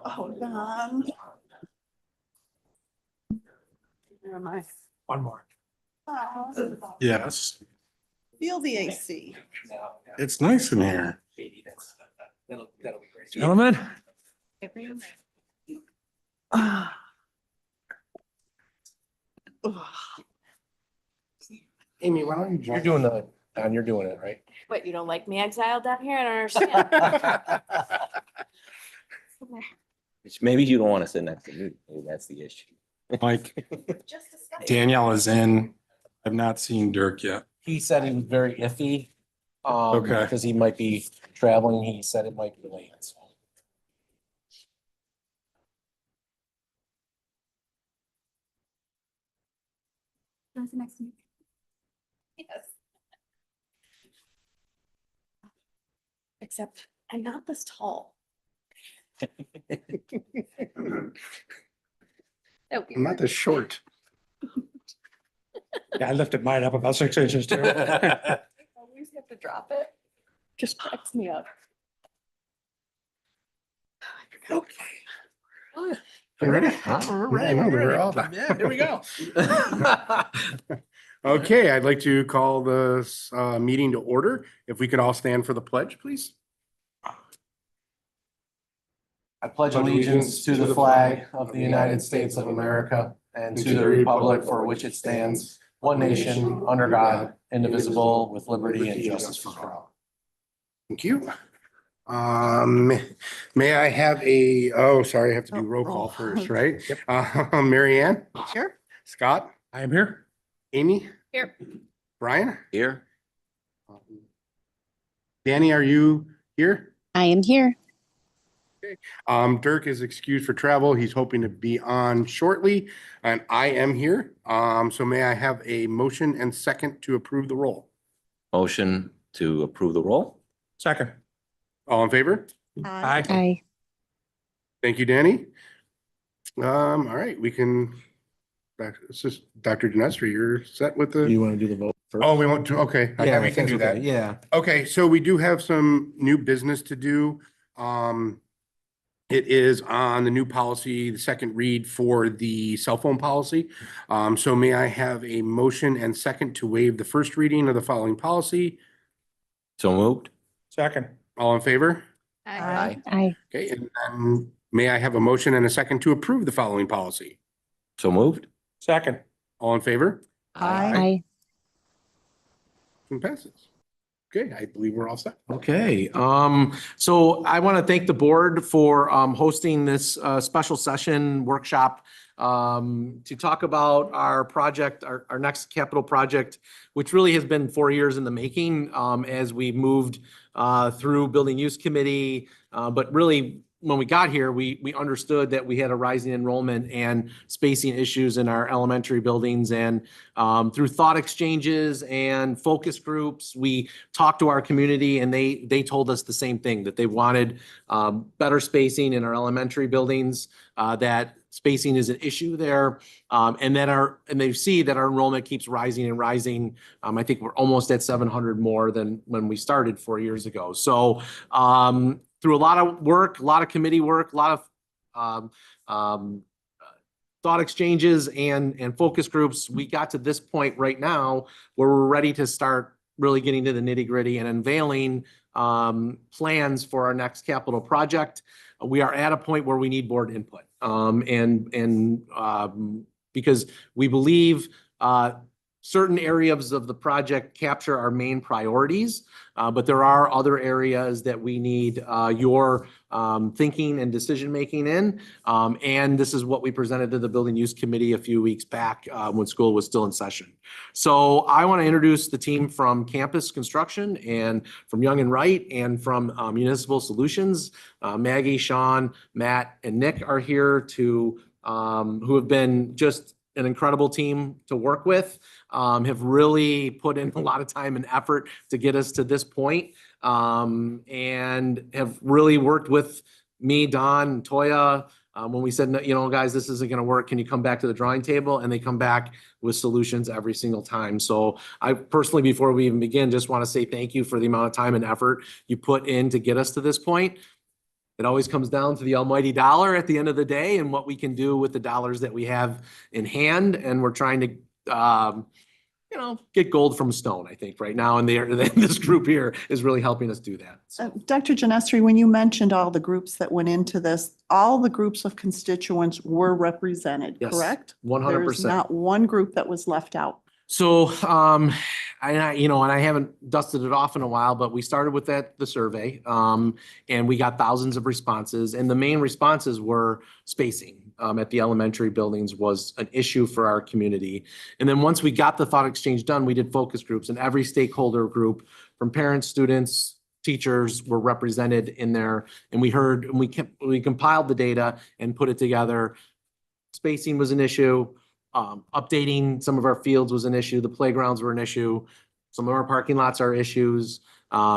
Hold on. Where am I? One more. Oh, Yes, feel the AC. it's nice in here. That'll be great. Gentlemen, Ah. Ugh. Amy, why don't you join? You're doing the, Don, you're doing it, right? What, you don't like me exiled down here? I don't understand. Maybe you don't want to sit next to me. Maybe that's the issue. Mike, Just discuss. Danielle is in. I've not seen Dirk yet. He said he was very iffy. Okay. Because he might be traveling. He said it might be late. So. Next week. Yes. Except I'm not this tall. I'm not this short. Yeah, I lifted mine up about 6 inches too. Always have to drop it. Just cracks me up. Okay. You ready? I know, we're all done. Yeah, here we go. Okay, I'd like to call this meeting to order. If we could all stand for the pledge, please. I pledge allegiance to the flag of the United States of America and to the republic for which it stands, one nation, under God, indivisible, with liberty and justice for all. Thank you. May I have sorry, I have to do roll call first, right? Mary Ann? Sure. Scott? I am here. Amy? Here. Brian? Here, Danny, are you here? I am here. Dirk is excused for travel. He's hoping to be on shortly, and I am here. So may I have a motion and second to approve the roll? motion to approve the roll. Second. All in favor? Aye. Aye. Thank you, Danny. All right, we can, it's just Dr. Dinestra, you're set with the, You want to do the vote first? oh, we want to, okay. I Yeah, we haven't can do through that. Yeah. Okay, so we do have some new business to do. It is on the new policy, the second read for the cell phone policy. So may I have a motion and second to waive the first reading of the following policy? So moved. Second. All in favor? Aye. Aye. Okay, and then may I have a motion and a second to approve the following policy? So moved. Second. All in favor? Aye. Motion passes. Okay, I believe we're all set. Okay, so I want to thank the board for hosting this special session workshop to talk about our project, our next capital project, which really has been 4 years in the making as we moved through building use committee. But really, when we got here, we understood that we had a rising enrollment and spacing issues in our elementary buildings. And through thought exchanges and focus groups, we talked to our community, and they told us the same thing, that they wanted better spacing in our elementary buildings, that spacing is an issue there, and they see that our enrollment keeps rising and rising. I think we're almost at 700 more than when we started 4 years ago. So through a lot of work, a lot of committee work, a lot of thought exchanges and focus groups, we got to this point right now where we're ready to start really getting to the nitty gritty and unveiling plans for our next capital project. We are at a point where we need board input. Because we believe certain areas of the project capture our main priorities, but there are other areas that we need your thinking and decision-making in. And this is what we presented to the Building Use Committee a few weeks back when school was still in session. So I want to introduce the team from Campus Construction and from Young and Wright and from Municipal Solutions. Maggie, Sean, Matt, and Nick are here to who have been just an incredible team to work with, have really put in a lot of time and effort to get us to this point, and have really worked with me, Don, and Toya, when we said, you know, guys, this isn't going to work. Can you come back to the drawing table? And they come back with solutions every single time. So I personally, before we even begin, just want to say thank you for the amount of time and effort you put in to get us to this point. It always comes down to the almighty dollar at the end of the day and what we can do with the dollars that we have in hand. And we're trying to, you know, get gold from stone, I think, right now. And this group here is really helping us do that. So, Dr. Janestri, when you mentioned all the groups that went into this, all the groups of constituents were represented, Yes, correct? 100%. There's not one group that was left out. So, you know, and I haven't dusted it off in a while, but we started with the survey, and we got thousands of responses. And the main responses were spacing at the elementary buildings was an issue for our community. And then once we got the thought exchange done, we did focus groups, and every stakeholder group from parents, students, teachers were represented in there. And we heard, and we compiled the data and put it together. Spacing was an issue. Updating some of our fields was an issue. The playgrounds were an issue. Some of our parking lots are issues.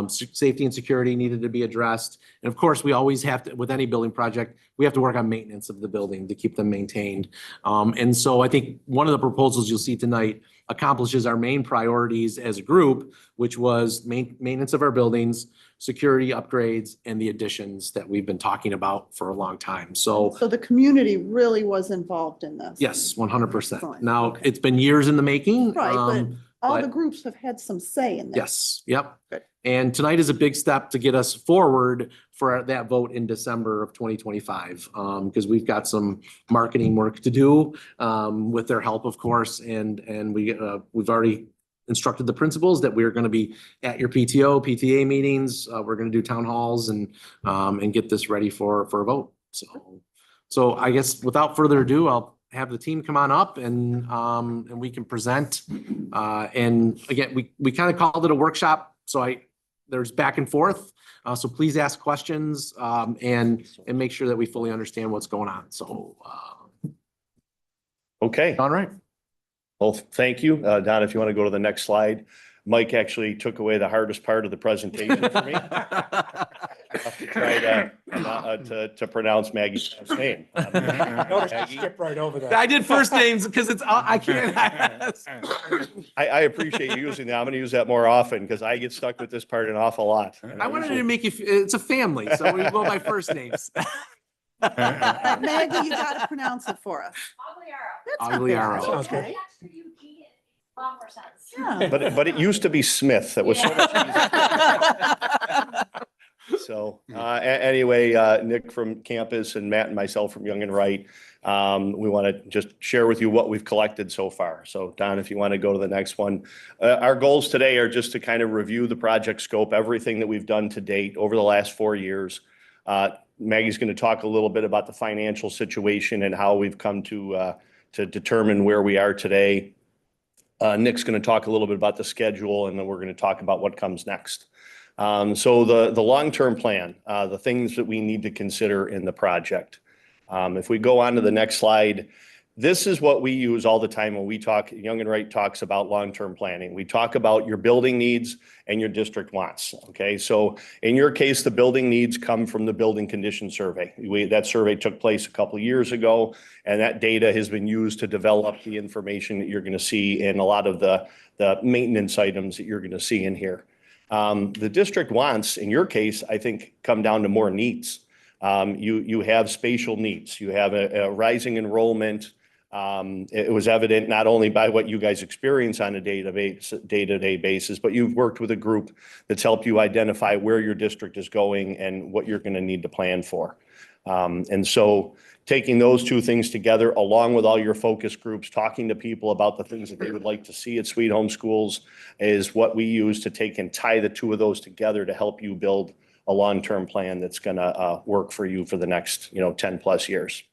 Safety and security needed to be addressed. And of course, we always have to, with any building project, we have to work on maintenance of the building to keep them maintained. And so I think one of the proposals you'll see tonight accomplishes our main priorities as a group, which was maintenance of our buildings, security upgrades, and the additions that we've been talking about for a long time. So So the community really was involved in this. yes, 100%. Excellent. Now, Okay. it's been years in the making. Right, but all the but- groups have had some say in this. Yes, yep. Good. And tonight is a big step to get us forward for that vote in December of 2025. Because we've got some marketing work to do with their help, of course. And we've already instructed the principals that we're going to be at your PTO, PTA meetings. We're going to do town halls and get this ready for a vote. So I guess without further ado, I'll have the team come on up and we can present. And again, we kind of called it a workshop. So there's back and forth. So please ask questions and make sure that we fully understand what's going on. So, Okay, all right. well, thank you. Don, if you want to go to the next slide. Mike actually took away the hardest part of the presentation for me. Try to pronounce Maggie's last name. Notice I Maggie. skipped right over that. I did first names because I can't. I appreciate you using that. I'm going to use that more often because I get stuck with this part an awful lot. I wanted to make you, it's a family, so we go by first names. Maggie, you gotta pronounce it for us. That's not bad. Agliaro. Sounds good. Okay. Yeah. Yeah. But it used to be Smith. That was so much easier. So anyway, Nick from campus and Matt and myself from Young and Wright, we want to just share with you what we've collected so far. So Don, if you want to go to the next one. Our goals today are just to kind of review the project scope, everything that we've done to date over the last 4 years. Maggie's going to talk a little bit about the financial situation and how we've come to determine where we are today. Nick's going to talk a little bit about the schedule, and then we're going to talk about what comes next. So the long-term plan, the things that we need to consider in the project. If we go on to the next slide, this is what we use all the time when we talk, Young and Wright talks about long-term planning. We talk about your building needs and your district wants, okay? So in your case, the building needs come from the building condition survey. That survey took place a couple of years ago, and that data has been used to develop the information that you're gonna see in a lot of the maintenance items that you're gonna see in here. The district wants, in your case, I think, come down to more needs. You have spatial needs. You have a rising enrollment. It was evident not only by what you guys experience on a day-to-day basis, but you've worked with a group that's helped you identify where your district is going and what you're going to need to plan for. And so taking those two things together, along with all your focus groups, talking to people about the things that they would like to see at Sweet Home Schools, is what we use to take and tie the two of those together to help you build a long-term plan that's gonna work for you for the next, 10+ years.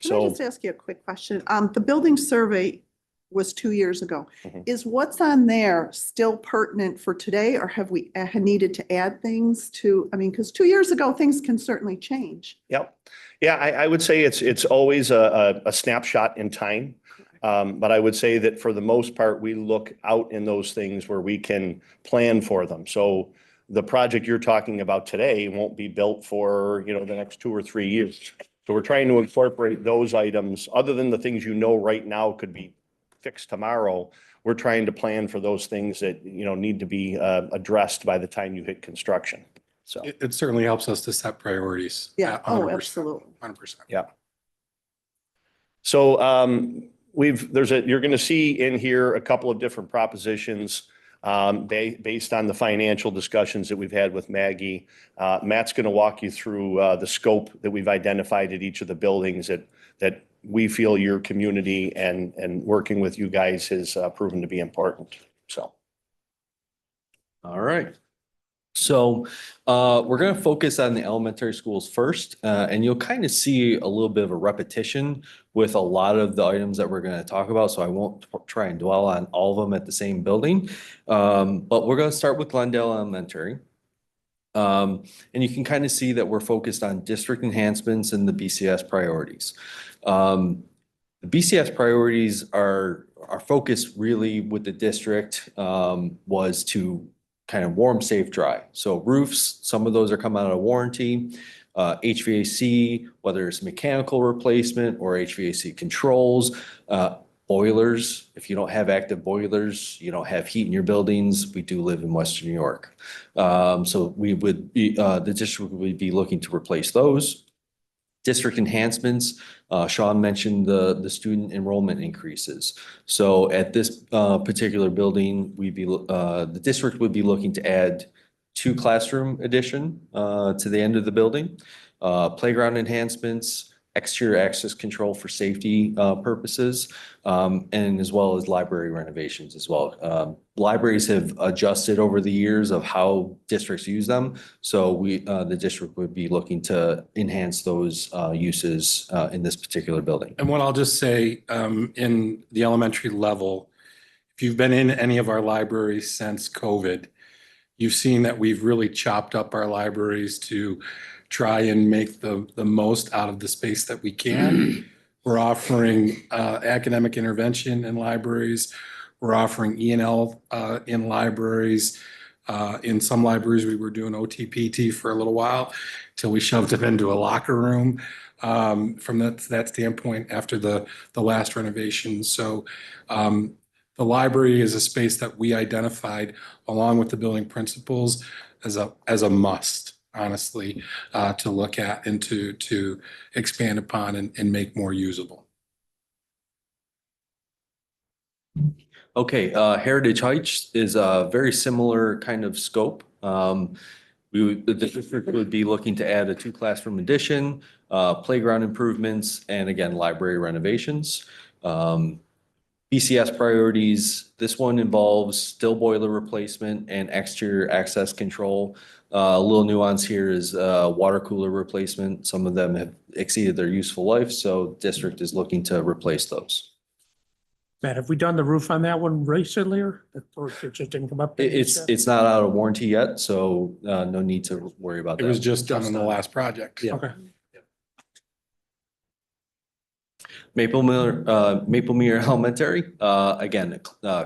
Can I So just ask you a quick question? The building survey was 2 years ago. Mhm. Is what's on there still pertinent for today, or have we needed to add things to, because 2 years ago, things can certainly change. Yep. Yeah, I would say it's always a snapshot in time. But I would say that for the most part, we look out in those things where we can plan for them. So the project you're talking about today won't be built for, the next 2 or 3 years. So we're trying to incorporate those items, other than the things right now could be fixed tomorrow. We're trying to plan for those things that, need to be addressed by the time you hit construction. So. It certainly helps us to set priorities. Yeah, oh, 100%, absolutely. 100%. Yeah. So you're going to see in here a couple of different propositions based on the financial discussions that we've had with Maggie. Matt's going to walk you through the scope that we've identified at each of the buildings that we feel your community and working with you guys has proven to be important. So. All right. So we're going to focus on the elementary schools first, and you'll kind of see a little bit of a repetition with a lot of the items that we're going to talk about. So I won't try and dwell on all of them at the same building, but we're going to start with Glendale Elementary. And you can kind of see that we're focused on district enhancements and the BCS priorities. The BCS priorities are our focus really with the district was to kind of warm, safe, dry. So roofs, some of those are coming out of warranty. HVAC, whether it's mechanical replacement or HVAC controls, boilers. If you don't have active boilers, you don't have heat in your buildings. We do live in Western New York. So we would be, the district would be looking to replace those. District enhancements, Sean mentioned the student enrollment increases. So at this particular building, the district would be looking to add 2 classroom addition to the end of the building, playground enhancements, exterior access control for safety purposes, and as well as library renovations as well. Libraries have adjusted over the years of how districts use them. So the district would be looking to enhance those uses in this particular building. And what I'll just say, in the elementary level, if you've been in any of our libraries since COVID, you've seen that we've really chopped up our libraries to try and make the most out of the space that we can. We're offering academic intervention in libraries. We're offering E&L in libraries. In some libraries, we were doing OTPT for a little while till we shoved it into a locker room from that standpoint after the last renovation. So the library is a space that we identified along with the building principals as a must, honestly, to look at and to expand upon and make more usable. Okay, Heritage Heights is a very similar kind of scope. The district would be looking to add a 2 classroom addition, playground improvements, and again, library renovations. BCS priorities, this one involves still boiler replacement and exterior access control. A little nuance here is water cooler replacement. Some of them have exceeded their useful life, so district is looking to replace those. Matt, have we done the roof on that one recently or it just didn't come up? It's not out of warranty yet, so no need to worry about It that. was just done in the last project. Yeah. Okay. Maple Mere Elementary, again,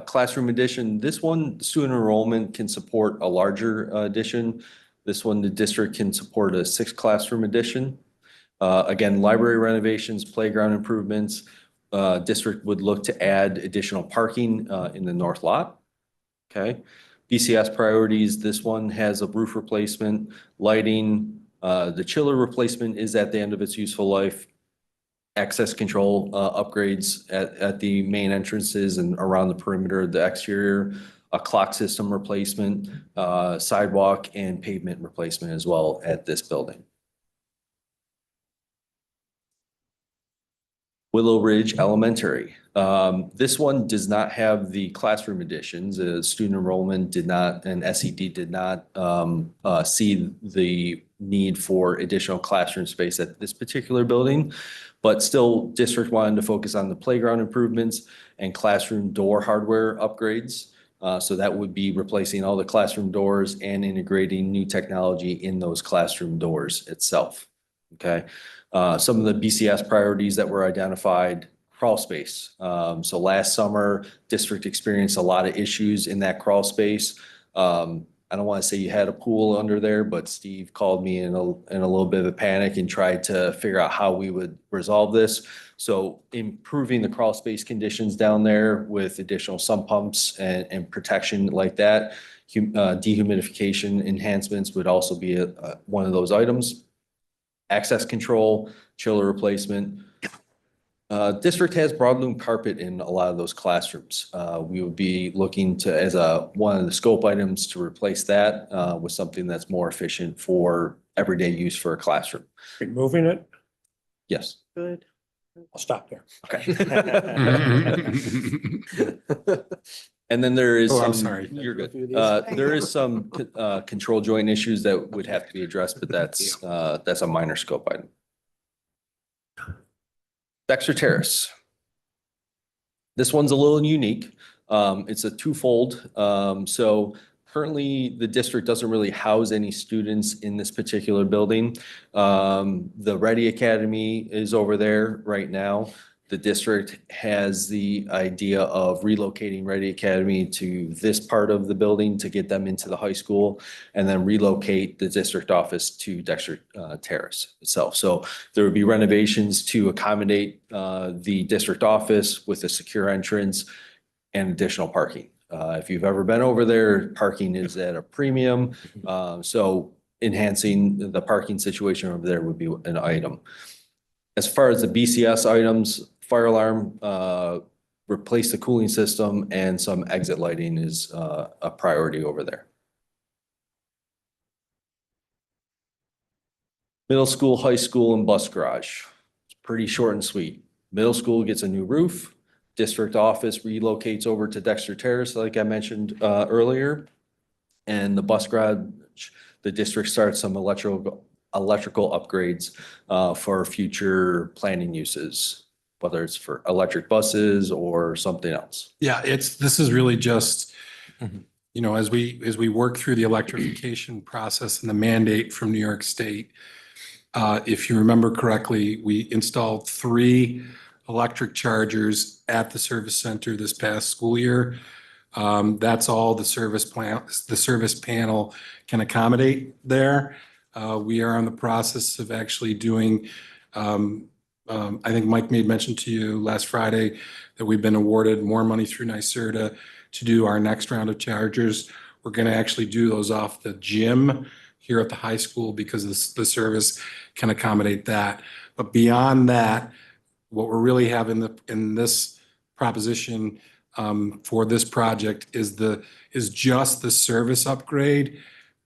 classroom addition. This one, student enrollment can support a larger addition. This one, the district can support a 6 classroom addition. Again, library renovations, playground improvements. District would look to add additional parking in the north lot. Okay. BCS priorities, this one has a roof replacement, lighting. The chiller replacement is at the end of its useful life. Access control upgrades at the main entrances and around the perimeter of the exterior, a clock system replacement, sidewalk and pavement replacement as well at this building. Willow Ridge Elementary. This one does not have the classroom additions. Student enrollment did not, and SED did not see the need for additional classroom space at this particular building. But still, district wanted to focus on the playground improvements and classroom door hardware upgrades. So that would be replacing all the classroom doors and integrating new technology in those classroom doors itself. Okay. Some of the BCS priorities that were identified, crawl space. So last summer, district experienced a lot of issues in that crawl space. I don't want to say you had a pool under there, but Steve called me in a little bit of a panic and tried to figure out how we would resolve this. So improving the crawl space conditions down there with additional sump pumps and protection like that. Dehumidification enhancements would also be one of those items. Access control, chiller replacement. District has broadloom carpet in a lot of those classrooms. We would be looking to, as one of the scope items, to replace that with something that's more efficient for everyday use for a classroom. Removing it, Yes. Good. I'll stop there. Okay. And then there is Oh, I'm some, sorry. you're good. There is some control joint issues that would have to be addressed, but that's a minor scope item. Dexter Terrace. This one's a little unique. It's a twofold. So currently the district doesn't really house any students in this particular building. The Ready Academy is over there right now. The district has the idea of relocating Ready Academy to this part of the building to get them into the high school and then relocate the district office to Dexter Terrace itself. So there would be renovations to accommodate the district office with a secure entrance and additional parking. If you've ever been over there, parking is at a premium. So enhancing the parking situation over there would be an item. As far as the BCS items, fire alarm, replace the cooling system, and some exit lighting is a priority over there. Middle school, high school, and bus garage. It's pretty short and sweet. Middle school gets a new roof. District office relocates over to Dexter Terrace, like I mentioned earlier. And the bus garage, the district starts some electrical upgrades for future planning uses, whether it's for electric buses or something else. Yeah, this is really just, you know, as we work through the electrification process and the mandate from New York State, if you remember correctly, we installed 3 electric chargers at the service center this past school year. That's all the service panel can accommodate there. We are in the process of actually doing, I think Mike made mention to you last Friday that we've been awarded more money through NYSERDA to do our next round of chargers. We're going to actually do those off the gym here at the high school because the service can accommodate that. But beyond that, what we're really having in this proposition for this project is just the service upgrade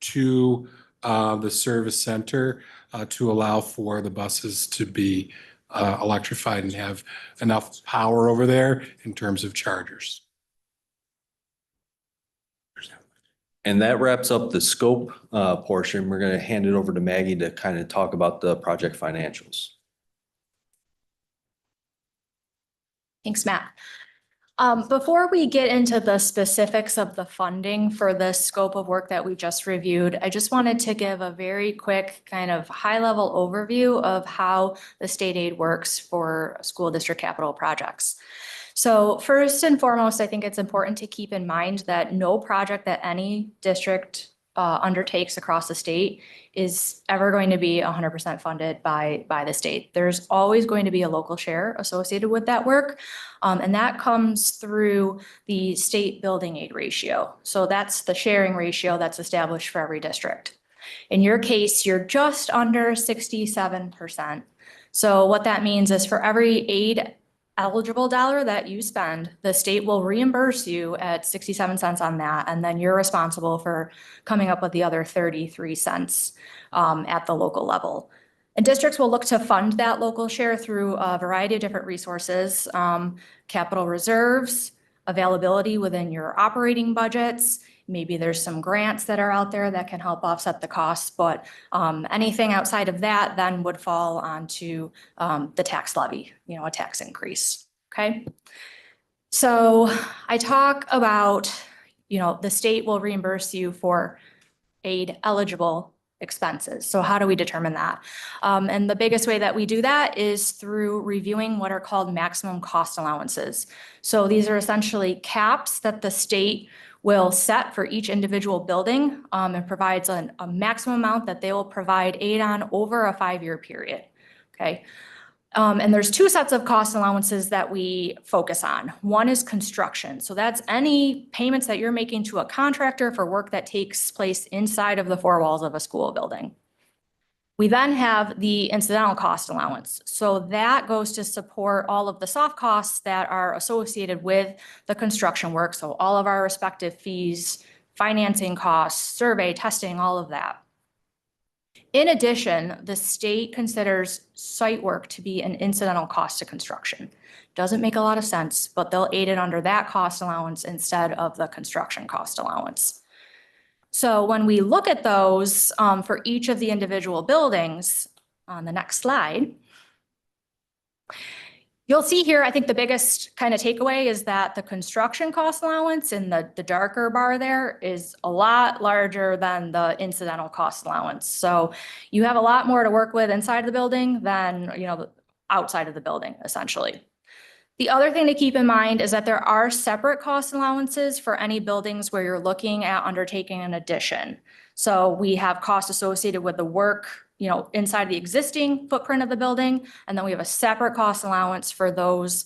to the service center to allow for the buses to be electrified and have enough power over there in terms of chargers. And that wraps up the scope portion. We're going to hand it over to Maggie to kind of talk about the project financials. Thanks, Matt. Before we get into the specifics of the funding for the scope of work that we just reviewed, I just wanted to give a very quick kind of high-level overview of how the state aid works for school district capital projects. So first and foremost, I think it's important to keep in mind that no project that any district undertakes across the state is ever going to be 100% funded by the state. There's always going to be a local share associated with that work. And that comes through the state building aid ratio. So that's the sharing ratio that's established for every district. In your case, you're just under 67%. So what that means is for every aid eligible dollar that you spend, the state will reimburse you at 67 cents on that. And then you're responsible for coming up with the other 33 cents at the local level. And districts will look to fund that local share through a variety of different resources, capital reserves, availability within your operating budgets. Maybe there's some grants that are out there that can help offset the costs, but anything outside of that then would fall onto the tax levy, a tax increase, okay? So I talk about, the state will reimburse you for aid eligible expenses. So how do we determine that? And the biggest way that we do that is through reviewing what are called maximum cost allowances. So these are essentially caps that the state will set for each individual building and provides a maximum amount that they will provide aid on over a 5-year period, okay? And there's 2 sets of cost allowances that we focus on. One is construction. So that's any payments that you're making to a contractor for work that takes place inside of the 4 walls of a school building. We then have the incidental cost allowance. So that goes to support all of the soft costs that are associated with the construction work. So all of our respective fees, financing costs, survey, testing, all of that. In addition, the state considers site work to be an incidental cost to construction. Doesn't make a lot of sense, but they'll aid it under that cost allowance instead of the construction cost allowance. So when we look at those for each of the individual buildings on the next slide, you'll see here, I think the biggest kind of takeaway is that the construction cost allowance in the darker bar there is a lot larger than the incidental cost allowance. So you have a lot more to work with inside the building than, outside of the building, essentially. The other thing to keep in mind is that there are separate cost allowances for any buildings where you're looking at undertaking an addition. So we have costs associated with the work, inside the existing footprint of the building, and then we have a separate cost allowance for those,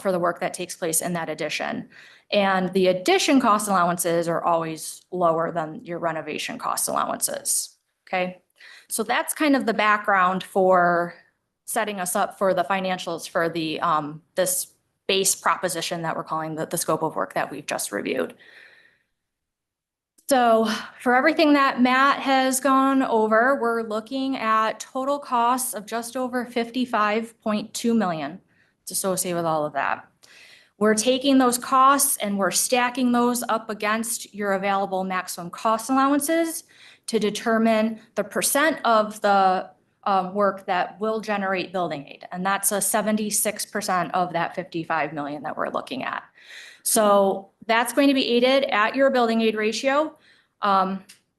for the work that takes place in that addition. And the addition cost allowances are always lower than your renovation cost allowances, okay? So that's kind of the background for setting us up for the financials for the this base proposition that we're calling the scope of work that we've just reviewed. So for everything that Matt has gone over, we're looking at total costs of just over $55.2 million. It's associated with all of that. We're taking those costs and we're stacking those up against your available maximum cost allowances to determine the percent of the work that will generate building aid. And that's a 76% of that 55 million that we're looking at. So that's going to be aided at your building aid ratio,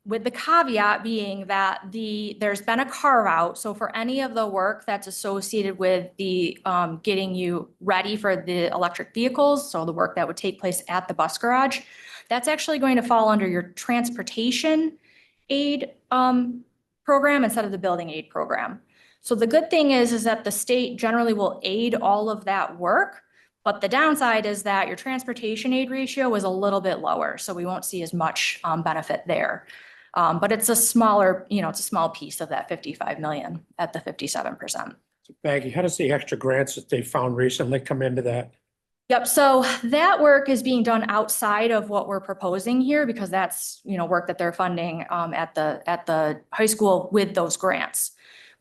with the caveat being that there's been a carve out. So for any of the work that's associated with the getting you ready for the electric vehicles, so the work that would take place at the bus garage, that's actually going to fall under your transportation aid program instead of the building aid program. So the good thing is that the state generally will aid all of that work, but the downside is that your transportation aid ratio is a little bit lower, so we won't see as much benefit there. But it's a smaller, it's a small piece of that 55 million at the 57%. Maggie, how does the extra grants that they found recently come into that? Yep, so that work is being done outside of what we're proposing here because that's, work that they're funding at the high school with those grants.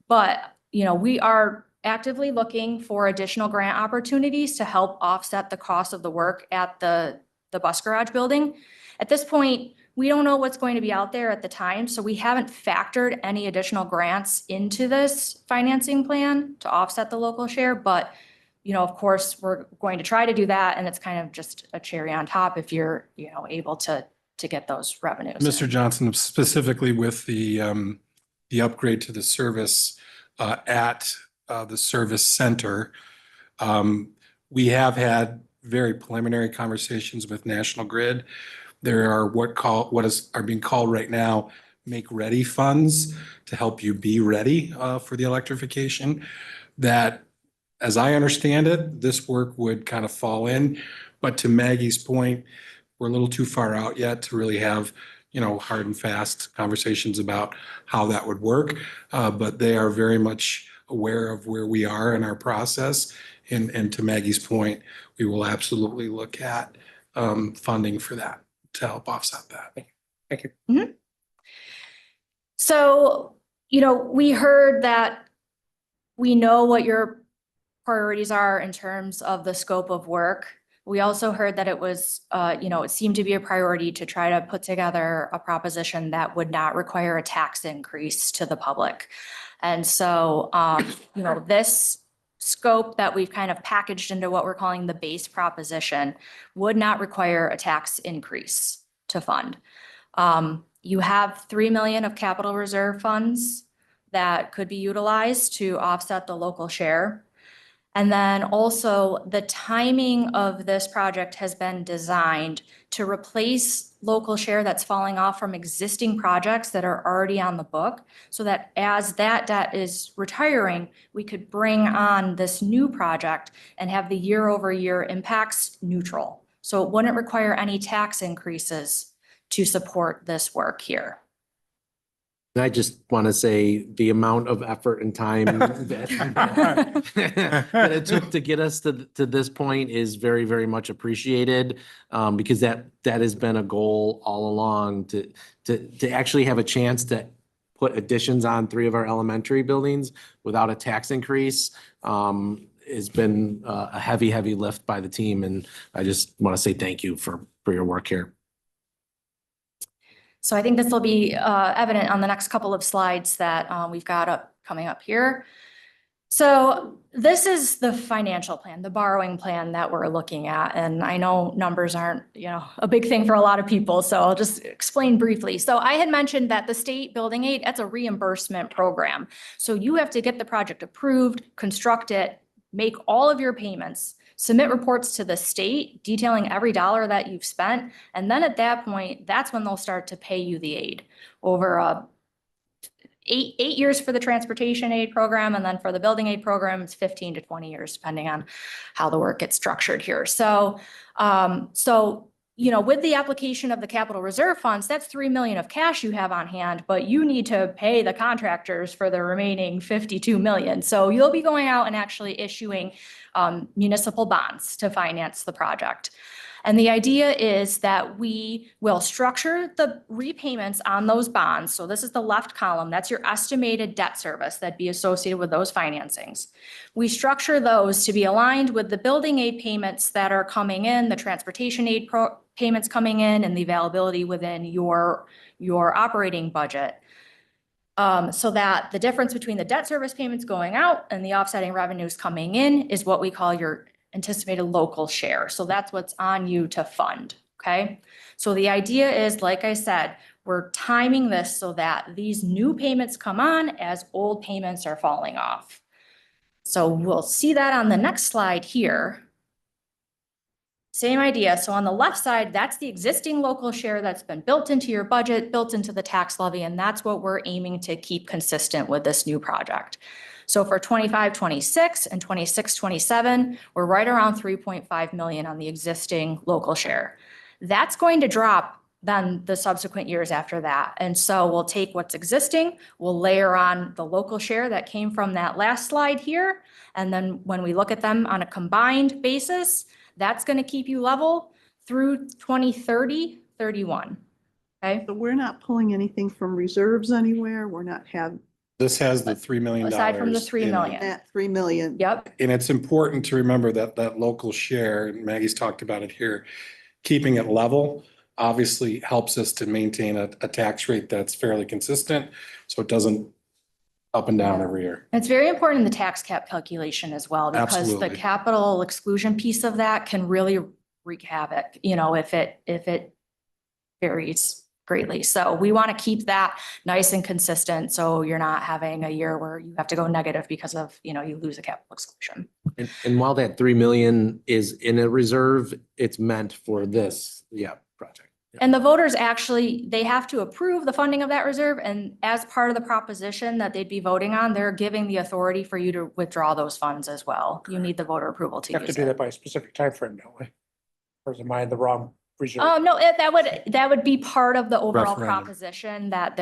But, we are actively looking for additional grant opportunities to help offset the cost of the work at the bus garage building. At this point, we don't know what's going to be out there at the time, so we haven't factored any additional grants into this financing plan to offset the local share, but of course, we're going to try to do that, and it's kind of just a cherry on top if you're, able to get those revenues. Mr. Johnson, specifically with the upgrade to the service at the service center, we have had very preliminary conversations with National Grid. There are are being called right now make ready funds to help you be ready for the electrification. That, as I understand it, this work would kind of fall in, but to Maggie's point, we're a little too far out yet to really have, hard and fast conversations about how that would work. But they are very much aware of where we are in our process. And to Maggie's point, we will absolutely look at funding for that to help offset that. Thank you. Mm-hmm. So, we heard that we know what your priorities are in terms of the scope of work. We also heard that it was, it seemed to be a priority to try to put together a proposition that would not require a tax increase to the public. And so, this scope that we've kind of packaged into what we're calling the base proposition would not require a tax increase to fund. You have 3 million of capital reserve funds that could be utilized to offset the local share. And then also the timing of this project has been designed to replace local share that's falling off from existing projects that are already on the book, so that as that debt is retiring, we could bring on this new project and have the year-over-year impacts neutral. So it wouldn't require any tax increases to support this work here. And I just want to say the amount of effort and time that it took to get us to this point is very, very much appreciated. Because that has been a goal all along to actually have a chance to put additions on 3 of our elementary buildings without a tax increase. Has been a heavy, heavy lift by the team. And I just want to say thank you for your work here. So I think this will be evident on the next couple of slides that we've got coming up here. So this is the financial plan, the borrowing plan that we're looking at. And I know numbers aren't, a big thing for a lot of people, so I'll just explain briefly. So I had mentioned that the state building aid, that's a reimbursement program. So you have to get the project approved, construct it, make all of your payments, submit reports to the state detailing every dollar that you've spent. And then at that point, that's when they'll start to pay you the aid over 8 years for the transportation aid program. And then for the building aid program, it's 15 to 20 years, depending on how the work gets structured here. So, with the application of the capital reserve funds, that's 3 million of cash you have on hand, but you need to pay the contractors for the remaining 52 million. So you'll be going out and actually issuing municipal bonds to finance the project. And the idea is that we will structure the repayments on those bonds. So this is the left column. That's your estimated debt service that'd be associated with those financings. We structure those to be aligned with the building aid payments that are coming in, the transportation aid payments coming in, and the availability within your operating budget. So that the difference between the debt service payments going out and the offsetting revenues coming in is what we call your anticipated local share. So that's what's on you to fund, okay? So the idea is, like I said, we're timing this so that these new payments come on as old payments are falling off. So we'll see that on the next slide here. Same idea. So on the left side, that's the existing local share that's been built into your budget, built into the tax levy, and that's what we're aiming to keep consistent with this new project. So for 25-26 and 26-27, we're right around 3.5 million on the existing local share. That's going to drop then the subsequent years after that. And so we'll take what's existing, we'll layer on the local share that came from that last slide here. And then when we look at them on a combined basis, that's going to keep you level through 2030-31. Okay. So we're not pulling anything from reserves anywhere. We're not having This has the $3 million. Aside from the 3 in it. million. that 3 million. Yep. And it's important to remember that local share, and Maggie's talked about it here, keeping it level obviously helps us to maintain a tax rate that's fairly consistent, so it doesn't up and down every year. It's very important in the tax cap calculation as well, because the Absolutely. capital exclusion piece of that can really wreak havoc, if it varies greatly. So we want to keep that nice and consistent, so you're not having a year where you have to go negative because of, you lose a capital exclusion. And while that 3 million is in a reserve, it's meant for this, project. And the voters actually, they have to approve the funding of that reserve, and as part of the proposition that they'd be voting on, they're giving the authority for you to withdraw those funds as well. You need the voter approval to You have to use do it. that by a specific timeframe, don't we? Or am I in the wrong reserve? No, that would be part of the overall Referendum. proposition that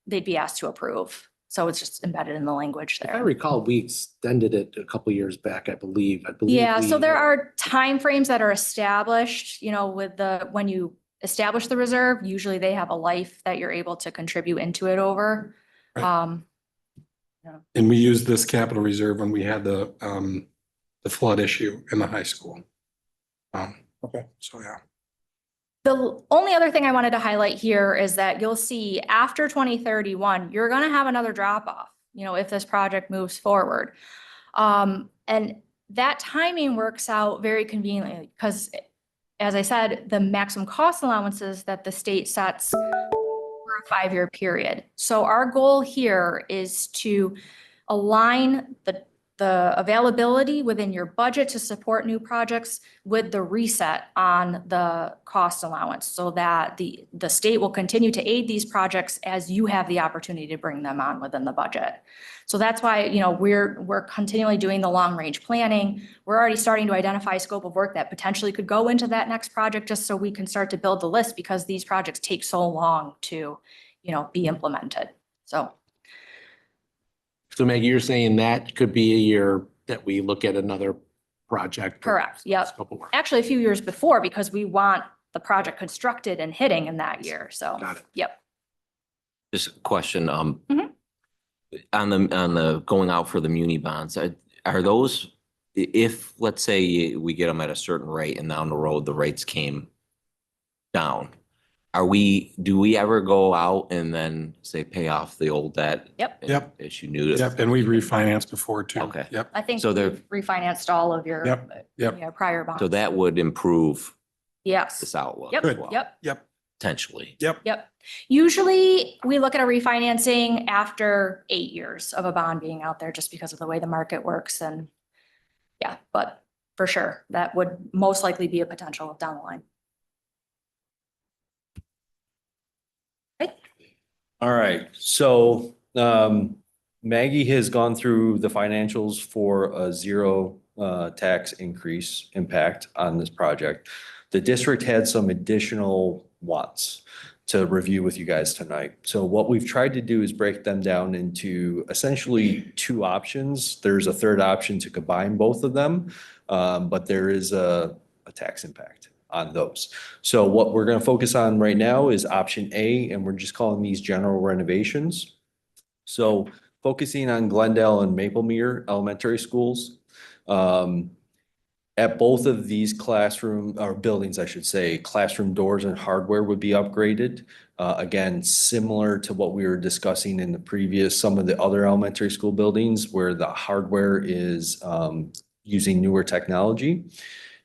they'd be asked to approve. So it's just embedded in the language If I there. recall, we extended it a couple years back, I believe. Yeah, so we- there are timeframes that are established, when you establish the reserve, usually they have a life that you're able to contribute into it over. Right. And we used this capital reserve when we had the flood issue in the high school. Okay. So, yeah. The only other thing I wanted to highlight here is that you'll see after 2031, you're gonna have another drop off, if this project moves forward. And that timing works out very conveniently because, as I said, the maximum cost allowances that the state sets for a 5-year period. So our goal here is to align the availability within your budget to support new projects with the reset on the cost allowance so that the state will continue to aid these projects as you have the opportunity to bring them on within the budget. So that's why, we're continually doing the long range planning. We're already starting to identify scope of work that potentially could go into that next project just so we can start to build the list because these projects take so long to, be implemented. So. So Maggie, you're saying that could be a year that we look at another project? Correct. Yep. Scope of work. Actually, a few years before, because we want the project constructed and hitting in that year, so. Got it. Yep. Just a question, Mhm. on the going out for the muni bonds, are those, if, let's say we get them at a certain rate and down the road, the rates came down, do we ever go out and then say pay off the old debt? Yep. and Yep. Issue new? Yep, and we've refinanced before too. Okay. Yep. I think So they're- we've refinanced all of your. Yep. Prior bonds. So that would improve Yes. this outlook Yep, as well, yep, potentially. yep. Usually, we look at a refinancing after 8 years of a bond being out there, just because of the way the market works and, yeah, but for sure, that would most likely be a potential down the line. Okay. All right, so Maggie has gone through the financials for a zero tax increase impact on this project. The district had some additional wants to review with you guys tonight. So what we've tried to do is break them down into essentially 2 options. There's a third option to combine both of them, but there is a tax impact on those. So what we're gonna focus on right now is option A, and we're just calling these general renovations. So focusing on Glendale and Maplemere Elementary Schools. At both of these buildings, I should say, classroom doors and hardware would be upgraded. Again, similar to what we were discussing in some of the other elementary school buildings where the hardware is using newer technology.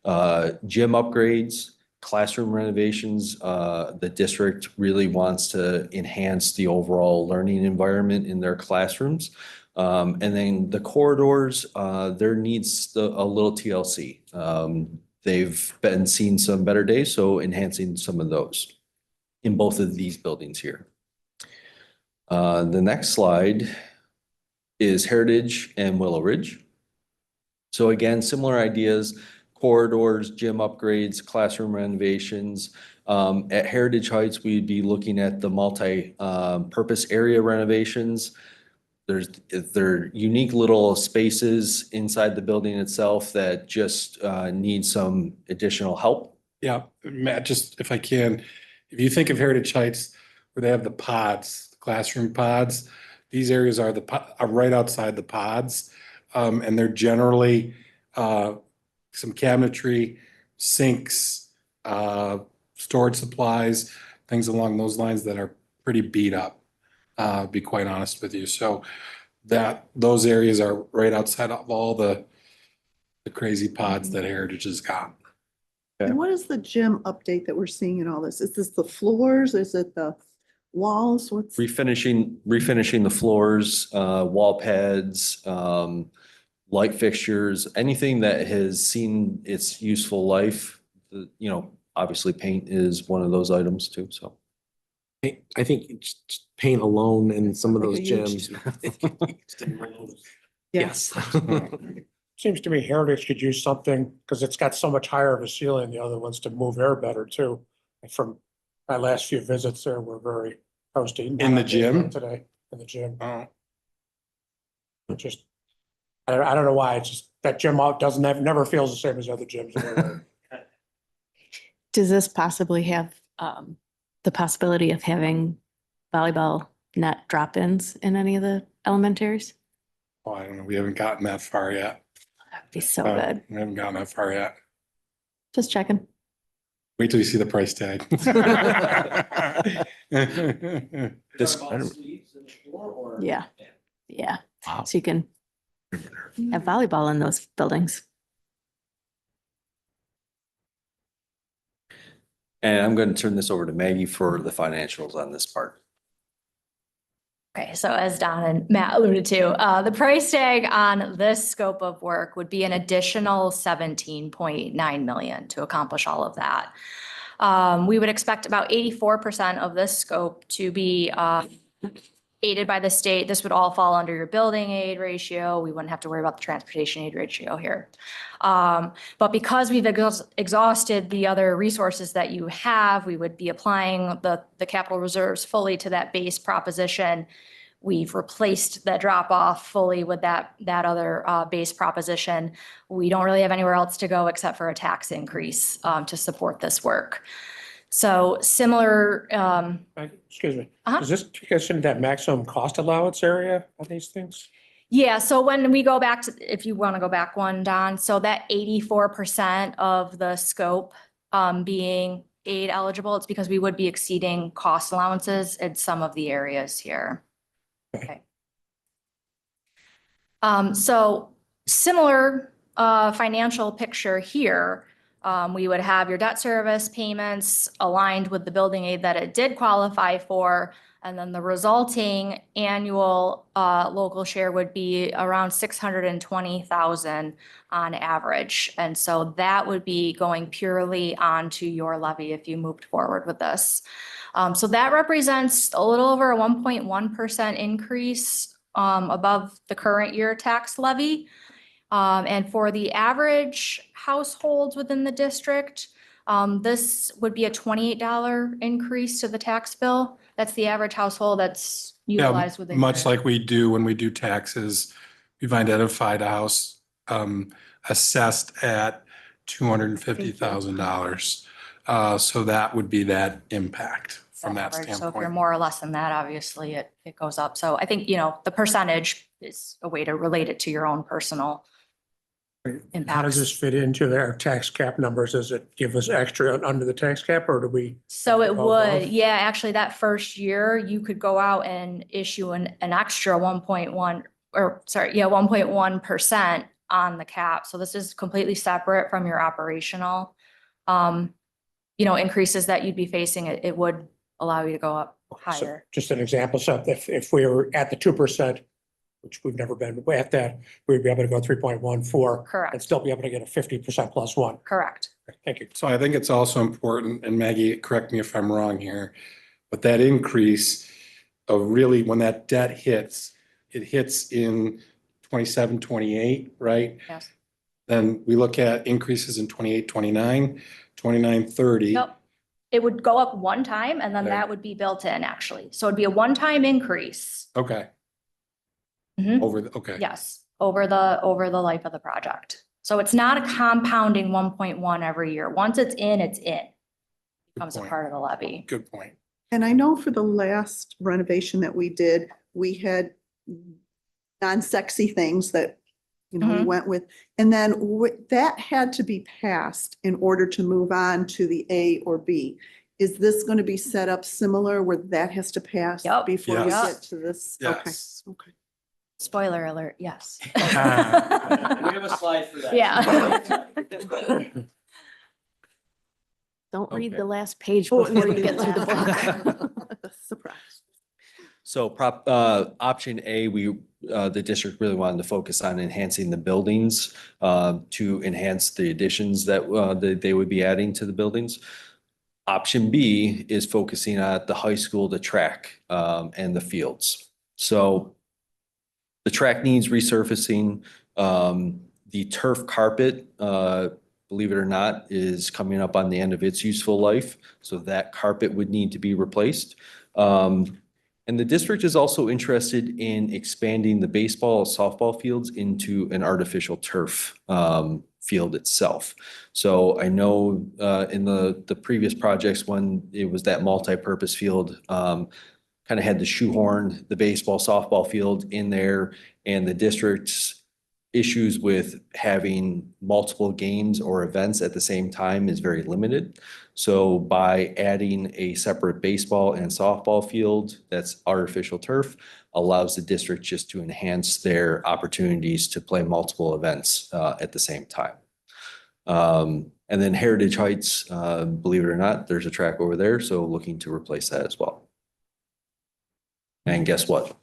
Gym upgrades, classroom renovations. The district really wants to enhance the overall learning environment in their classrooms. And then the corridors, there needs a little TLC. They've been seeing some better days, so enhancing some of those in both of these buildings here. The next slide is Heritage and Willow Ridge. So again, similar ideas, corridors, gym upgrades, classroom renovations. At Heritage Heights, we'd be looking at the multi-purpose area renovations. They're unique little spaces inside the building itself that just need some additional help. Yeah, Matt, just if I can, if you think of Heritage Heights, where they have the pods, the classroom pods, these areas are are right outside the pods. And they're generally some cabinetry, sinks, storage supplies, things along those lines that are pretty beat up, be quite honest with you. So those areas are right outside of all the crazy pods that Heritage has got. And what is the gym update that we're seeing in all this? Is this the floors? Is it the walls? What's? Refinishing the floors, wall pads, light fixtures, anything that has seen its useful life. Obviously paint is one of those items too, so. I think just paint alone in some of those Like a huge- gyms. Yes. Seems to me Heritage could use something, because it's got so much higher of a ceiling, the other ones to move air better too. And from my last few visits there, were very toasty. In the gym? Today, in the gym. Oh, Just, I don't know why, it's just, that gym out never feels the same as other gyms. Does this possibly have the possibility of having volleyball net drop-ins in any of the elementaries? Oh, I don't know. We haven't gotten that far yet. That'd be so Uh, good. We haven't gotten that far yet. Just checking. Wait till you see the price tag. This, Yeah. Yeah. Wow. So you can have volleyball in those buildings. and I'm going to turn this over to Maggie for the financials on this part. Okay, so as Don and Matt alluded to, the price tag on this scope of work would be an additional 17.9 million to accomplish all of that. We would expect about 84% of this scope to be aided by the state. This would all fall under your building aid ratio. We wouldn't have to worry about the transportation aid ratio here. But because we've exhausted the other resources that you have, we would be applying the capital reserves fully to that base proposition. We've replaced that drop off fully with that other base proposition. We don't really have anywhere else to go except for a tax increase to support this work. So similar, Excuse me, Uh-huh. does this take us into that maximum cost allowance area on these things? yeah, so when we go back to, if you want to go back one, Don, so that 84% of the scope being aid eligible, it's because we would be exceeding cost allowances in some of the areas here. Okay. So similar financial picture here. We would have your debt service payments aligned with the building aid that it did qualify for. And then the resulting annual local share would be around 620,000 on average. And so that would be going purely onto your levy if you moved forward with this. So that represents a little over a 1.1% increase above the current year tax levy. And for the average households within the district, this would be a $28 increase to the tax bill. That's the average household that's Yeah, utilized within. much your- like we do when we do taxes. We've identified a house assessed at $250,000. So that would be that impact from that average. So if you're standpoint. more or less than that, obviously it goes up. So I think, the percentage is a way to relate it to your own personal How does impacts. this fit into their tax cap numbers? Does it give us extra under the tax cap or do we? So it Above would, both? yeah, actually that first year, you could go out and issue an extra 1.1% on the cap. So this is completely separate from your operational, increases that you'd be facing. It would allow you to go up So higher. just an example, so if we were at the 2%, which we've never been at that, we'd be able to go 3.14 and Correct, still be able to get a 50% plus one. correct. Thank you. So I think it's also important, and Maggie, correct me if I'm wrong here, but that increase of really when that debt hits, it hits in 27, 28, right? Yes. Then we look at increases in 28, 29, 29, 30. Nope. It would go up one time and then Okay. that would be built in actually. So it'd be a one-time increase. Okay, Mhm. okay. Yes, over the life of the project. So it's not a compounding 1.1 every year. Once it's in, it's in. Becomes a point. part of the levy. Good point. And I know for the last renovation that we did, we had non-sexy things that, we Mhm. went with. And then that had to be passed in order to move on to the A or B. Is this going to be set up similar where that has to pass Yep. before we Yes. get to this? Okay. Yes. Okay. Spoiler alert, yes. We have a slide for that. Yeah. Don't read Okay. the last page Oh, before you yeah. get through the book. Surprise. So option A, the district really wanted to focus on enhancing the buildings to enhance the additions that they would be adding to the buildings. Option B is focusing at the high school, the track and the fields. So the track needs resurfacing. The turf carpet, believe it or not, is coming up on the end of its useful life. So that carpet would need to be replaced. And the district is also interested in expanding the baseball, softball fields into an artificial turf field itself. So I know in the previous projects, when it was that multi-purpose field, kind of had to shoehorn the baseball, softball field in there, and the district's issues with having multiple games or events at the same time is very limited. So by adding a separate baseball and softball field that's artificial turf allows the district just to enhance their opportunities to play multiple events at the same time. And then Heritage Heights, believe it or not, there's a track over there, so looking to replace that as well. And guess what?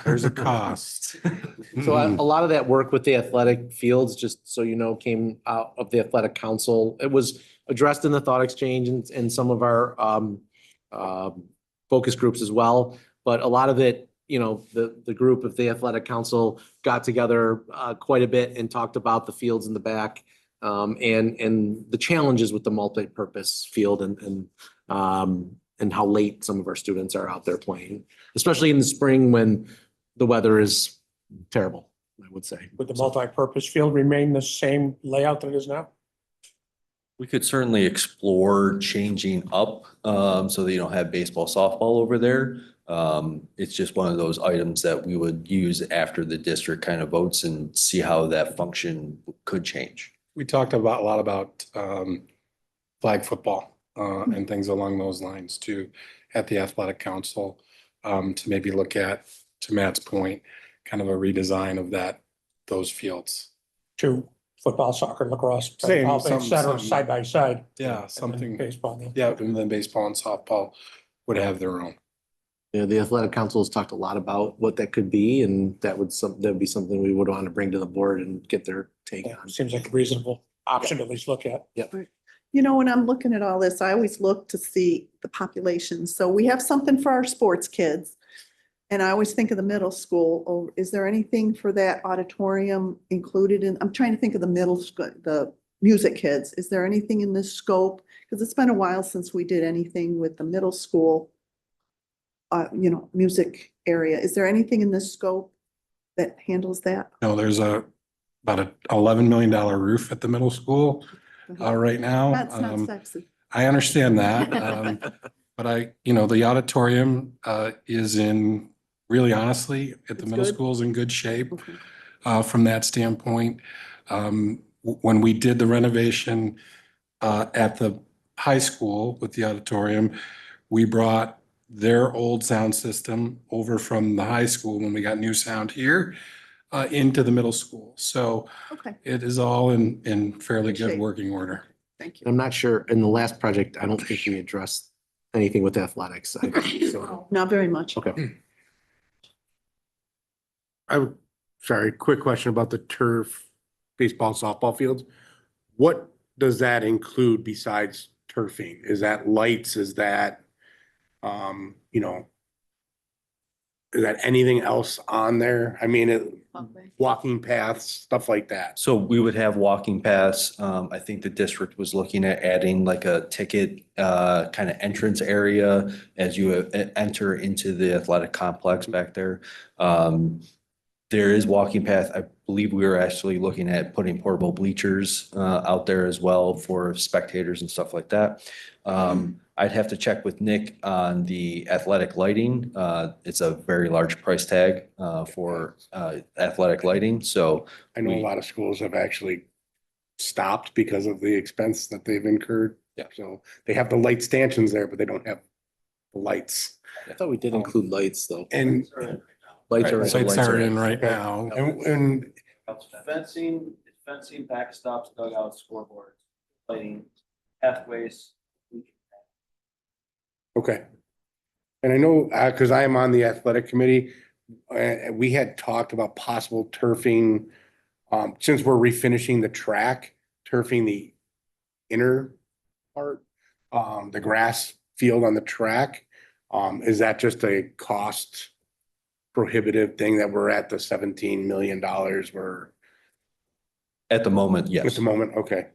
There's a cost. So a lot of that work with the athletic fields, just so you know, came out of the athletic council. It was addressed in the thought exchange and some of our focus groups as well. But a lot of it, you know, the group of the athletic council got together quite a bit and talked about the fields in the back and the challenges with the multi-purpose field and how late some of our students are out there playing, especially in the spring when the weather is terrible, I would say. Would the multi-purpose field remain the same layout that it is now? We could certainly explore changing up so that you don't have baseball, softball over there. It's just one of those items that we would use after the district kind of votes and see how that function could change. We talked about a lot about flag football and things along those lines too at the athletic council to maybe look at, to Matt's point, kind of a redesign of those fields. To football, soccer, lacrosse, Same, et cetera, side by side. Yeah, And then something. baseball. Yeah, and then baseball and softball would have their own. Yeah, the athletic council has talked a lot about what that could be, and that'd be something we would want to bring to the board and get their take on. Seems like a reasonable option to at least look at. You know, when I'm looking at all this, I always look to see the population. So we have something for our sports kids. And I always think of the middle school. Oh, is there anything for that auditorium included in, I'm trying to think of the middle school, the music kids. Is there anything in this scope? Because it's been a while since we did anything with the middle school, music area. Is there anything in this scope that handles that? No, there's about a $11 million roof at the middle school right now. That's not sexy. I understand that. But the auditorium is in, really honestly, at the It's middle good? school is in good shape Okay. from that standpoint. When we did the renovation at the high school with the auditorium, we brought their old sound system over from the high school when we got new sound here into the middle school. So Okay, it is all in fairly Good good shape. working order. thank you. I'm not sure, in the last project, I don't think we addressed anything with athletics. So, Not very much. okay. Sorry, quick question about the turf, baseball, softball fields. What does that include besides turfing? Is that lights? Is that, is that anything else on there? I mean, walking paths, stuff like that. So we would have walking paths. I think the district was looking at adding like a ticket kind of entrance area as you enter into the athletic complex back there. There is walking path. I believe we were actually looking at putting portable bleachers out there as well for spectators and stuff like that. I'd have to check with Nick on the athletic lighting. It's a very large price tag for athletic lighting, so. I know a lot of schools have actually stopped because of the expense that they've incurred. Yeah. So they have the light stanchions there, but they don't have the lights. I thought we did include lights, though. And Lights are. Lights are in right now. and Fencing, backstops, dugouts, scoreboards, lighting, pathways. okay. And I know, because I am on the athletic committee, we had talked about possible turfing, since we're refinishing the track, turfing the inner part, the grass field on the track. Is that just a cost prohibitive thing that we're at the $17 million we're At the moment, at yes. the moment? Okay.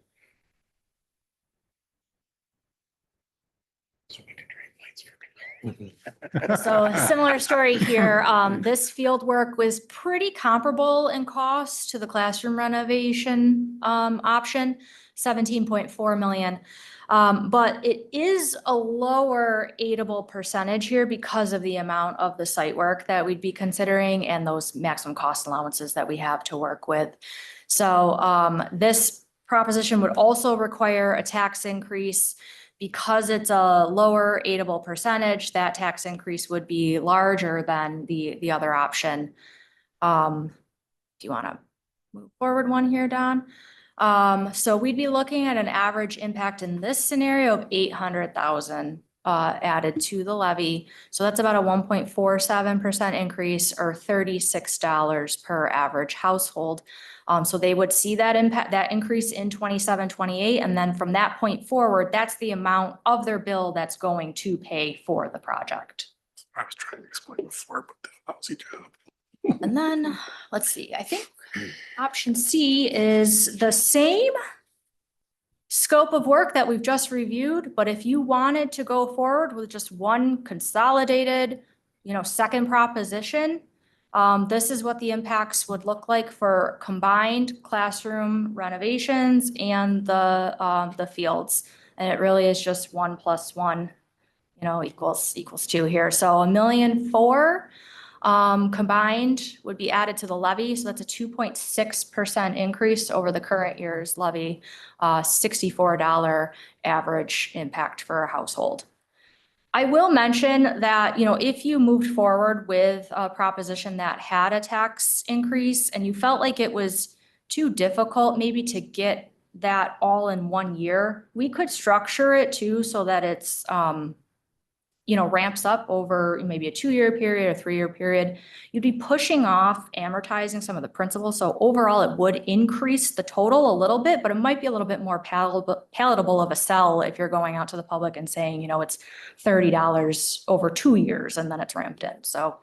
So similar story here. This field work was pretty comparable in cost to the classroom renovation option. 17.4 million. But it is a lower aidable percentage here because of the amount of the site work that we'd be considering and those maximum cost allowances that we have to work with. So this proposition would also require a tax increase. Because it's a lower aidable percentage, that tax increase would be larger than the other option. Do you want to move forward one here, Don? So we'd be looking at an average impact in this scenario of 800,000 added to the levy. So that's about a 1.47% increase or $36 per average household. So they would see that impact, that increase in 27, 28. And then from that point forward, that's the amount of their bill that's going to pay for the project. I was trying to explain before, but the lousy job. And then, let's see, I think option C is the same scope of work that we've just reviewed, but if you wanted to go forward with just one consolidated, second proposition, this is what the impacts would look like for combined classroom renovations and the fields. And it really is just 1 + 1, equals 2 here. So $1.4 million combined would be added to the levy. So that's a 2.6% increase over the current year's levy, $64 average impact for a household. I will mention that, if you moved forward with a proposition that had a tax increase and you felt like it was too difficult maybe to get that all in 1 year, we could structure it too so that it's, ramps up over maybe a 2-year period, a 3-year period. You'd be pushing off amortizing some of the principal. So overall, it would increase the total a little bit, but it might be a little bit more palatable of a sell if you're going out to the public and saying, it's $30 over 2 years and then it's ramped in. So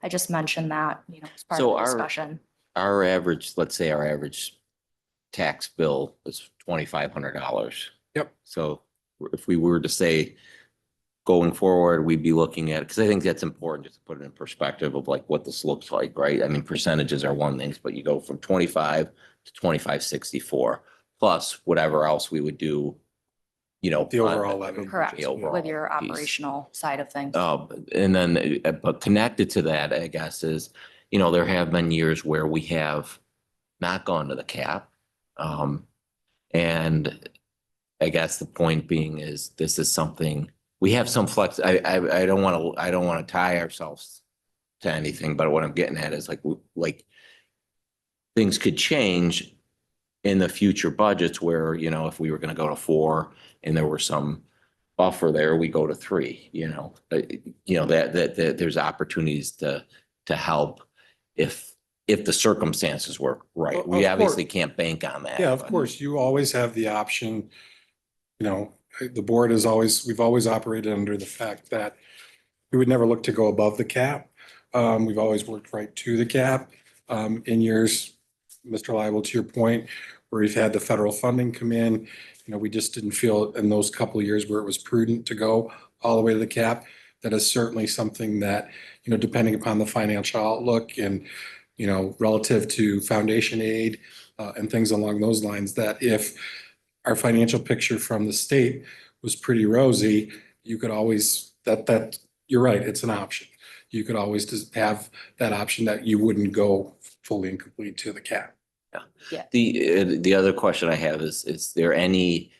I just mentioned that, as part of the discussion. Our average, let's say our average tax bill is $2,500. Yep. So if we were to say, going forward, we'd be looking at, because I think that's important just to put it in perspective of like what this looks like, right? I mean, percentages are one thing, but you go from 25 to 2564 plus whatever else we would do, The overall levy. Correct, the overall with your piece. operational side of things. And then, but connected to that, I guess, is, there have been years where we have not gone to the cap. And I guess the point being is this is something we have some flex. I don't want to tie ourselves to anything, but what I'm getting at is like things could change in the future budgets where, if we were going to go to 4 and there were some buffer there, we go to 3, that there's opportunities to help if the circumstances were right. Well, We of obviously course. can't bank on that. Yeah, of but- course, you always have the option, the board we've always operated under the fact that we would never look to go above the cap. We've always worked right to the cap. In years, Mr. Liable, to your point, where we've had the federal funding come in, we just didn't feel in those couple of years where it was prudent to go all the way to the cap. That is certainly something that, depending upon the financial outlook and, relative to foundation aid and things along those lines, that if our financial picture from the state was pretty rosy, you could always, that you're right, it's an option. You could always just have that option that you wouldn't go fully and complete to the cap. Yeah. The other question I have is there any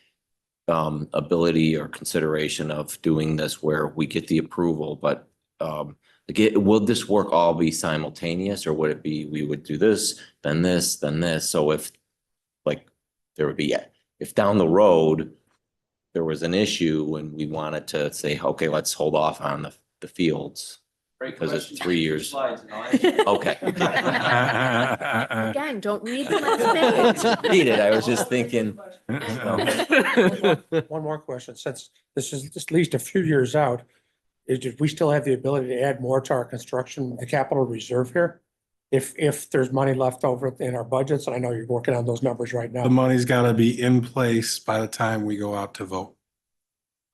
ability or consideration of doing this where we get the approval, but will this work all be simultaneous, or would it be we would do this, then this, then this? So if there would be, if down the road there was an issue and we wanted to say, okay, let's hold off on the fields Great because it's question. 3 years. Slides and I'll answer. Okay. Again, don't read the last page. Read it. I was just thinking. One more question, since this is at least a few years out, do we still have the ability to add more to our construction, the capital reserve here? If there's money left over in our budgets, and I know you're working on those numbers right The now. money's gotta be in place by the time we go out to vote.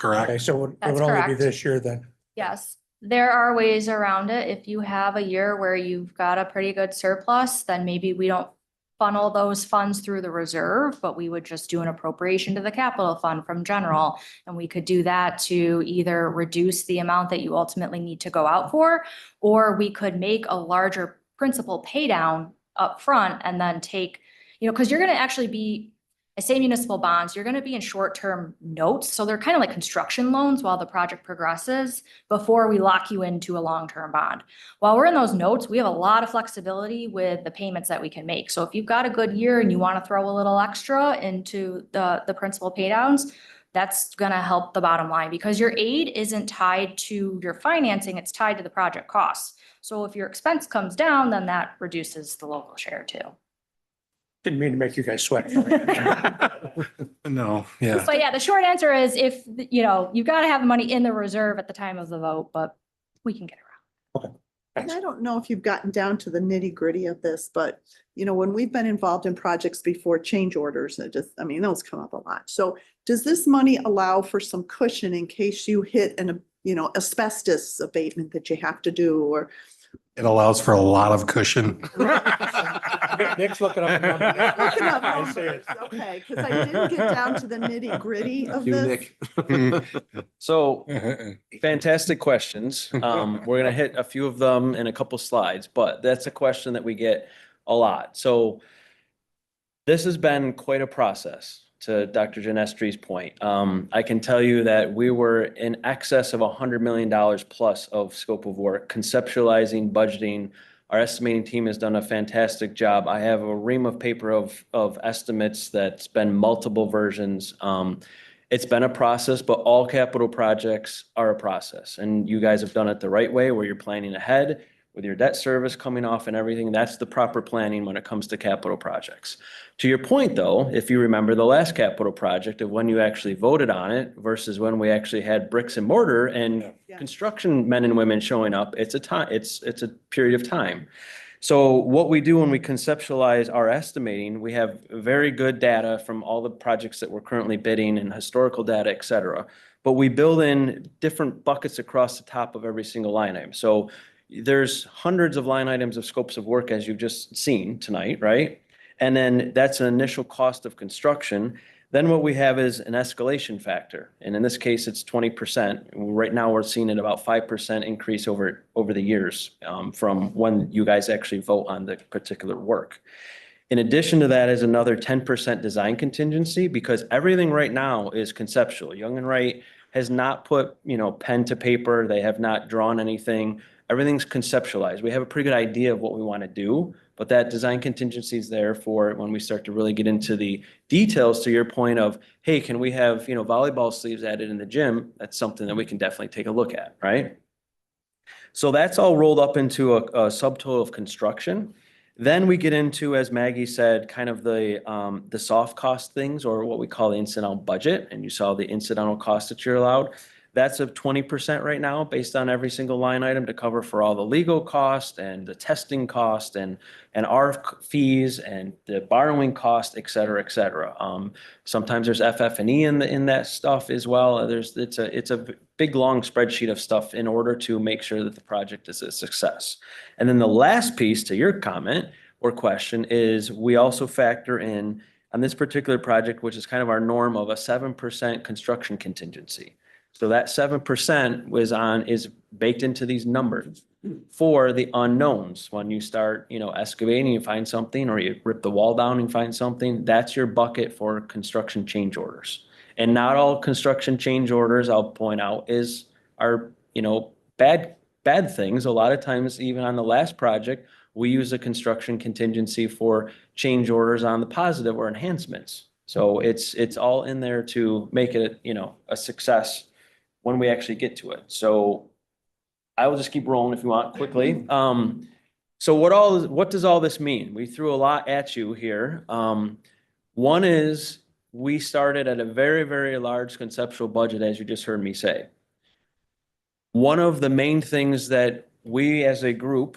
Okay, Correct? so it That's would only be correct. this year then. Yes, there are ways around it. If you have a year where you've got a pretty good surplus, then maybe we don't funnel those funds through the reserve, but we would just do an appropriation to the capital fund from general. And we could do that to either reduce the amount that you ultimately need to go out for, or we could make a larger principal pay down up front and then take, because you're going to actually be, I say municipal bonds, you're going to be in short-term notes. So they're kind of like construction loans while the project progresses before we lock you into a long-term bond. While we're in those notes, we have a lot of flexibility with the payments that we can make. So if you've got a good year and you want to throw a little extra into the principal pay downs, that's going to help the bottom line because your aid isn't tied to your financing, it's tied to the project costs. So if your expense comes down, then that reduces the local share too. Didn't mean to make you guys sweat. No, yeah. But yeah, the short answer is if, you've got to have the money in the reserve at the time of the vote, but we can get around. And I don't know if you've gotten down to the nitty gritty of this, but when we've been involved in projects before, change orders, those come up a lot. So does this money allow for some cushion in case you hit an, asbestos abatement that you have to do, or It allows for a lot of cushion. Nick's looking up. looking up I see numbers, it. okay, because I didn't get down to the nitty gritty of You, this. Nick. So fantastic questions. We're gonna hit a few of them in a couple slides, but that's a question that we get a lot. So this has been quite a process, to Dr. Genestry's point. I can tell you that we were in excess of $100 million plus of scope of work, conceptualizing, budgeting. Our estimating team has done a fantastic job. I have a ream of paper of estimates that's been multiple versions. It's been a process, but all capital projects are a process. And you guys have done it the right way where you're planning ahead with your debt service coming off and everything. That's the proper planning when it comes to capital projects. To your point, though, if you remember the last capital project of when you actually voted on it versus when we actually had bricks and mortar and Yeah. construction men and women showing up, it's a period of time. So what we do when we conceptualize our estimating, we have very good data from all the projects that we're currently bidding and historical data, et cetera. But we build in different buckets across the top of every single line item. So there's hundreds of line items of scopes of work as you've just seen tonight, right? And then that's an initial cost of construction. Then what we have is an escalation factor. And in this case, it's 20%. Right now, we're seeing it about 5% increase over the years from when you guys actually vote on the particular work. In addition to that is another 10% design contingency because everything right now is conceptual. Young and Wright has not put, pen to paper. They have not drawn anything. Everything's conceptualized. We have a pretty good idea of what we want to do, but that design contingency is there for when we start to really get into the details, to your point of, hey, can we have, volleyball sleeves added in the gym? That's something that we can definitely take a look at, right? So that's all rolled up into a subtotal of construction. Then we get into, as Maggie said, kind of the soft cost things, or what we call the incidental budget. And you saw the incidental cost that you're allowed. That's of 20% right now, based on every single line item to cover for all the legal cost and the testing cost and our fees and the borrowing cost, et cetera, et cetera. Sometimes there's FF&E in that stuff as well. It's a big, long spreadsheet of stuff in order to make sure that the project is a success. And then the last piece to your comment or question is we also factor in on this particular project, which is kind of our norm of a 7% construction contingency. So that 7% is baked into these numbers for the unknowns. When you start, excavating, you find something, or you rip the wall down and find something, that's your bucket for construction change orders. And not all construction change orders, I'll point out, are bad things. A lot of times, even on the last project, we use a construction contingency for change orders on the positive or enhancements. So it's all in there to make it, a success when we actually get to it. So I will just keep rolling if you want quickly. So what does all this mean? We threw a lot at you here. One is we started at a very, very large conceptual budget, as you just heard me say. One of the main things that we as a group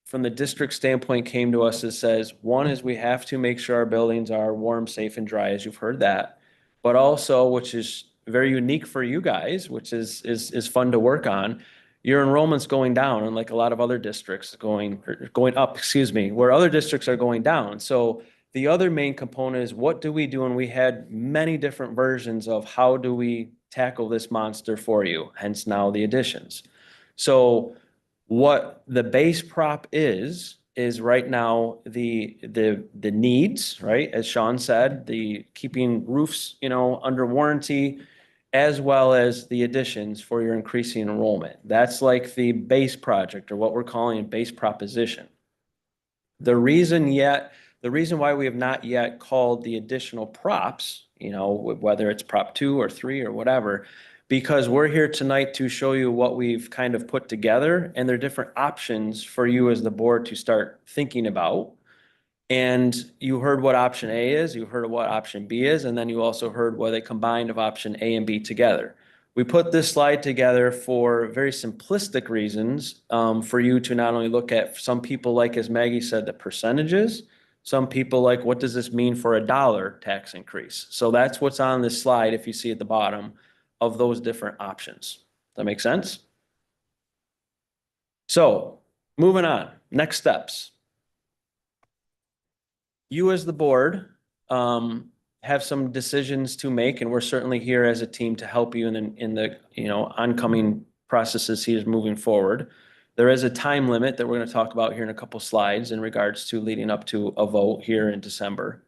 from the district standpoint came to us and says, one is we have to make sure our buildings are warm, safe, and dry, as you've heard that. But also, which is very unique for you guys, which is fun to work on, your enrollment's going down, unlike a lot of other districts going up, excuse me, where other districts are going down. So the other main component is what do we do? And we had many different versions of how do we tackle this monster for you, hence now the additions. So what the base prop is right now the needs, right? As Sean said, the keeping roofs, under warranty, as well as the additions for your increasing enrollment. That's like the base project, or what we're calling a base proposition. The reason why we have not yet called the additional props, whether it's prop 2 or 3 or whatever, because we're here tonight to show you what we've kind of put together, and there are different options for you as the board to start thinking about. And you heard what option A is, you heard what option B is, and then you also heard what they combined of option A and B together. We put this slide together for very simplistic reasons, for you to not only look at, some people like, as Maggie said, the percentages, some people like, what does this mean for a dollar tax increase? So that's what's on this slide, if you see at the bottom, of those different options. Does that make sense? So moving on, next steps. You as the board have some decisions to make, and we're certainly here as a team to help you in the oncoming processes here moving forward. There is a time limit that we're going to talk about here in a couple slides in regards to leading up to a vote here in December.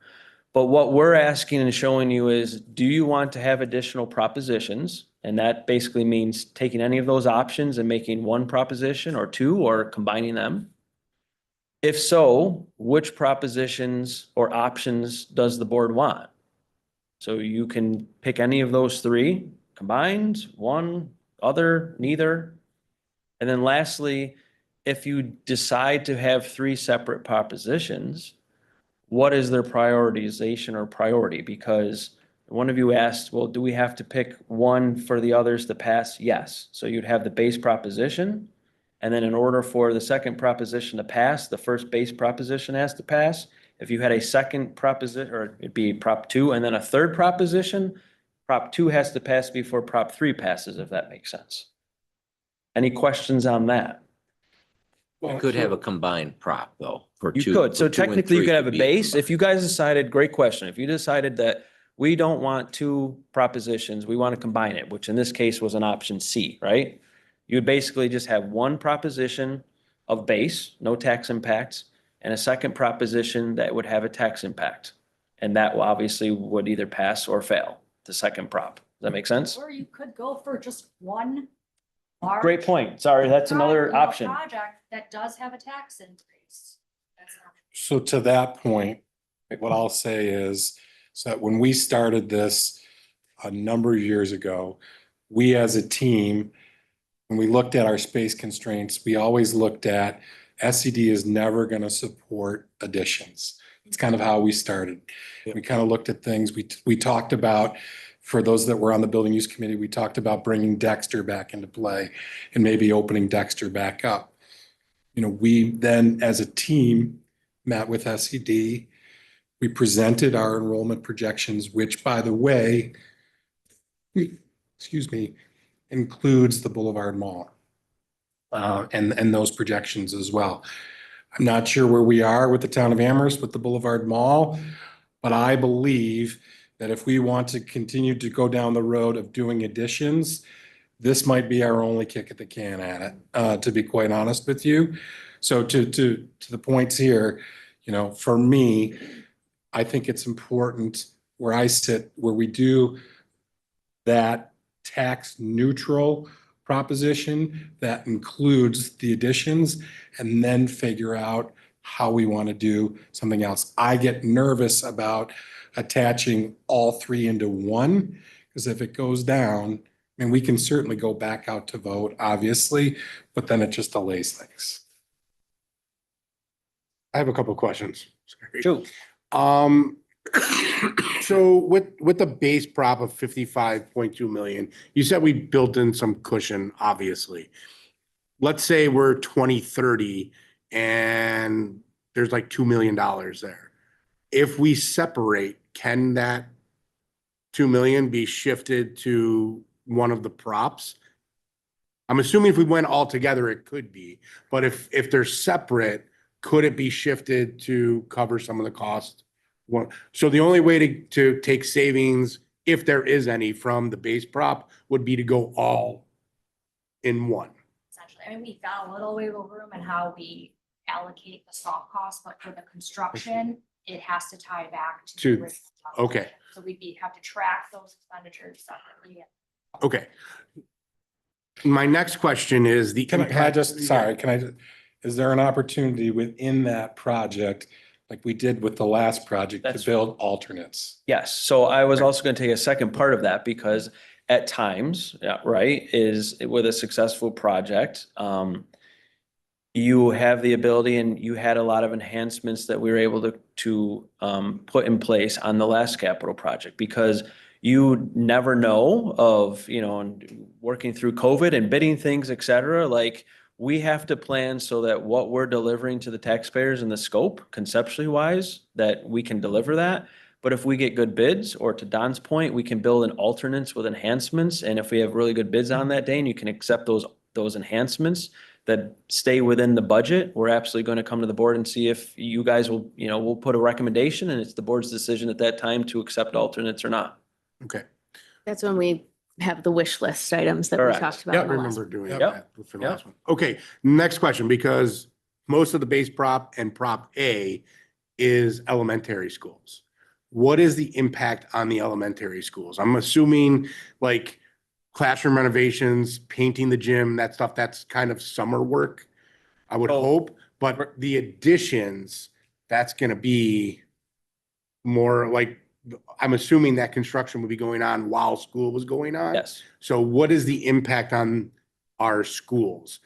But what we're asking and showing you is, do you want to have additional propositions? And that basically means taking any of those options and making one proposition or two, or combining them. If so, which propositions or options does the board want? So you can pick any of those 3, combined, one, other, neither. And then lastly, if you decide to have 3 separate propositions, what is their prioritization or priority? Because one of you asked, well, do we have to pick one for the others to pass? Yes. So you'd have the base proposition. And then in order for the second proposition to pass, the first base proposition has to pass. If you had a second proposition, or it'd be prop 2 and then a third proposition, prop 2 has to pass before prop 3 passes, if that makes sense. Any questions on that? You could have a combined prop though, for 2. You could. So for 2 and technically you 3 could have a be base. combined. If you guys decided, great question. If you decided that we don't want 2 propositions, we want to combine it, which in this case was an option C, right? You would basically just have one proposition of base, no tax impacts, and a second proposition that would have a tax impact. And that will obviously would either pass or fail, the second prop. Does that make sense? Or you could go for just one Great point. Sorry, that's another large option. project that does have a tax increase. That's an option. So to that point, what I'll say is, so that when we started this a number of years ago, we as a team, when we looked at our space constraints, we always looked at SCD is never going to support additions. It's kind of how we started. We kind of looked at things. We talked about, for those that were on the building use committee, we talked about bringing Dexter back into play and maybe opening Dexter back up. We then as a team met with SCD. We presented our enrollment projections, which by the way, excuse me, includes the Boulevard Mall. And those projections as well. I'm not sure where we are with the town of Amherst with the Boulevard Mall, but I believe that if we want to continue to go down the road of doing additions, this might be our only kick at the can at it, to be quite honest with you. So to the points here, for me, I think it's important where I sit, where we do that tax neutral proposition that includes the additions, and then figure out how we want to do something else. I get nervous about attaching all 3 into one, because if it goes down, we can certainly go back out to vote, obviously, but then it just delays things. I have a couple of questions. Shoot. So with the base prop of 55.2 million, you said we built in some cushion, obviously. Let's say we're 2030 and there's like $2 million there. If we separate, can that 2 million be shifted to one of the props? I'm assuming if we went all together, it could be, but if they're separate, could it be shifted to cover some of the cost? So the only way to take savings, if there is any from the base prop, would be to go all in one. Essentially, I mean, we've got a little wiggle room in how we allocate the soft costs, but for the construction, it has to tie back to. To- the original okay. budget. So have to track those expenditures separately. Okay. My next question is the Can I impact. just, sorry, is there an opportunity within that project, like we did with the last project, to That's- build alternates? Yes, so I was also gonna take a second part of that because at times, yeah, right, is with a successful project, you have the ability and you had a lot of enhancements that we were able to put in place on the last capital project because you never know of, and working through COVID and bidding things, et cetera, like we have to plan so that what we're delivering to the taxpayers in the scope conceptually wise, that we can deliver that. But if we get good bids, or to Don's point, we can build an alternates with enhancements. And if we have really good bids on that day and you can accept those enhancements that stay within the budget, we're absolutely going to come to the board and see if you guys will, we'll put a recommendation and it's the board's decision at that time to accept alternates or not. Okay. That's when we have the wish list items that we Correct. talked about. Yeah, I in the last remember doing Yep. that for the Yep. last one. Okay, next question, because most of the base prop and prop A is elementary schools. What is the impact on the elementary schools? I'm assuming like classroom renovations, painting the gym, that stuff, that's kind of summer work, I would Oh. hope, but the additions, that's gonna be more like, I'm assuming that construction would be going on while school was going on? Yes. So what is the impact on our schools?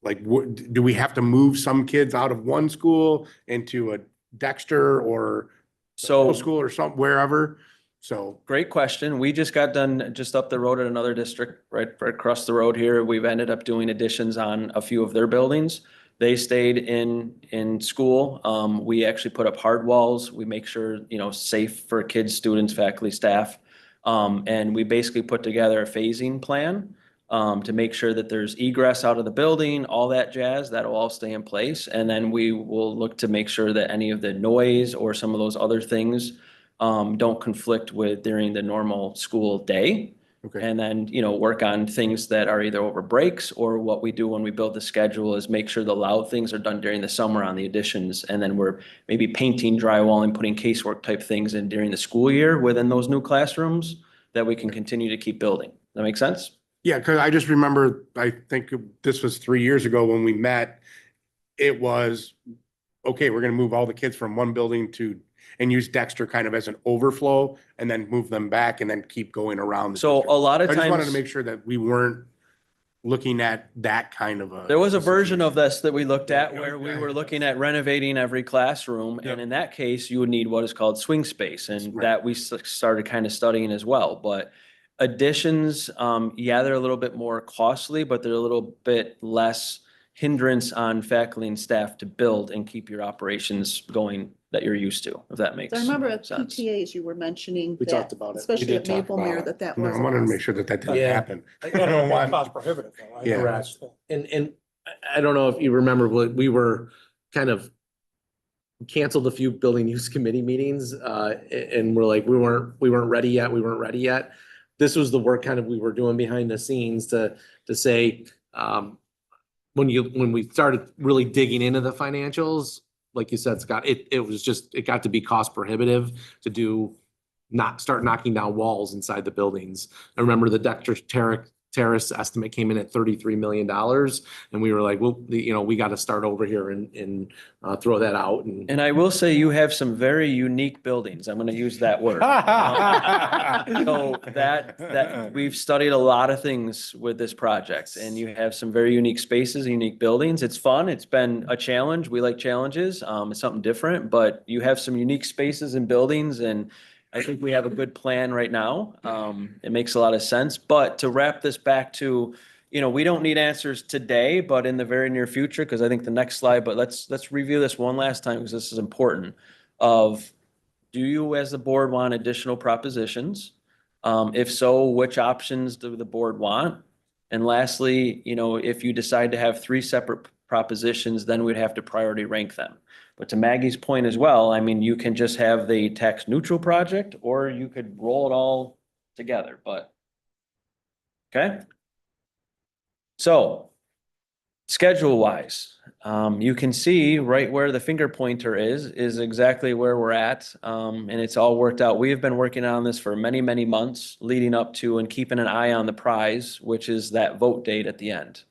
Like, what, do we have to move some kids out of one school into a Dexter or So. middle school or some, wherever? So, Great question. We just got done just up the road at another district, right across the road here. We've ended up doing additions on a few of their buildings. They stayed in school. We actually put up hard walls. We make sure, safe for kids, students, faculty, staff. And we basically put together a phasing plan to make sure that there's egress out of the building, all that jazz, that'll all stay in place. And then we will look to make sure that any of the noise or some of those other things don't conflict with during the normal school day. okay, And then, work on things that are either over breaks or what we do when we build the schedule is make sure the loud things are done during the summer on the additions. And then we're maybe painting, drywalling, putting casework type things in during the school year within those new classrooms that we can continue to keep building. That make sense? yeah, because I just remember, I think this was 3 years ago when we met. It was, okay, we're gonna move all the kids from one building to, and use Dexter kind of as an overflow and then move them back and then keep going around. the So district. a lot of I just wanted to times, make sure that we weren't looking at that kind of a. there was a version of this that we looked at Yeah, where we okay. were looking at renovating every classroom. Yep. And in that case, you would need what is called swing space, and Right. that we started kind of studying as well. But additions, yeah, they're a little bit more costly, but they're a little bit less hindrance on faculty and staff to build and keep your operations going that you're used to, if that makes I remember at sense. PTAs, you were mentioning We that, talked about it. We especially did at talk about Maplemere, it. that No, was. I wanted to make sure that that didn't Yeah. happen. I don't want cost prohibitive though, right? Yeah. Correct. And I don't know if you remember, we were kind of canceled a few building use committee meetings, and we're like, we weren't ready yet. This was the work kind of we were doing behind the scenes to say, when we started really digging into the financials, like you said, Scott, it got to be cost prohibitive to start knocking down walls inside the buildings. I remember the Dexter Terrace estimate came in at $33 million. And we were like, well, we got to start over here and throw that out. And I will say you have some very unique buildings. I'm going to use that word. So that we've studied a lot of things with this project, and you have some very unique spaces, unique buildings. It's fun. It's been a challenge. We like challenges. It's something different, but you have some unique spaces and buildings, and I think we have a good plan right now. It makes a lot of sense, but to wrap this back to, we don't need answers today, but in the very near future, because I think the next slide, but let's review this one last time because this is important. Do you as the board want additional propositions? If so, which options do the board want? And lastly, you know, if you decide to have three separate propositions, then we'd have to priority rank them. But to Maggie's point as well, I mean, you can just have the tax neutral project, or you could roll it all together, but. Okay? So, schedule wise, you can see right where the finger pointer is exactly where we're at. And it's all worked out. We have been working on this for many, many months leading up to and keeping an eye on the prize, which is that vote date at the end.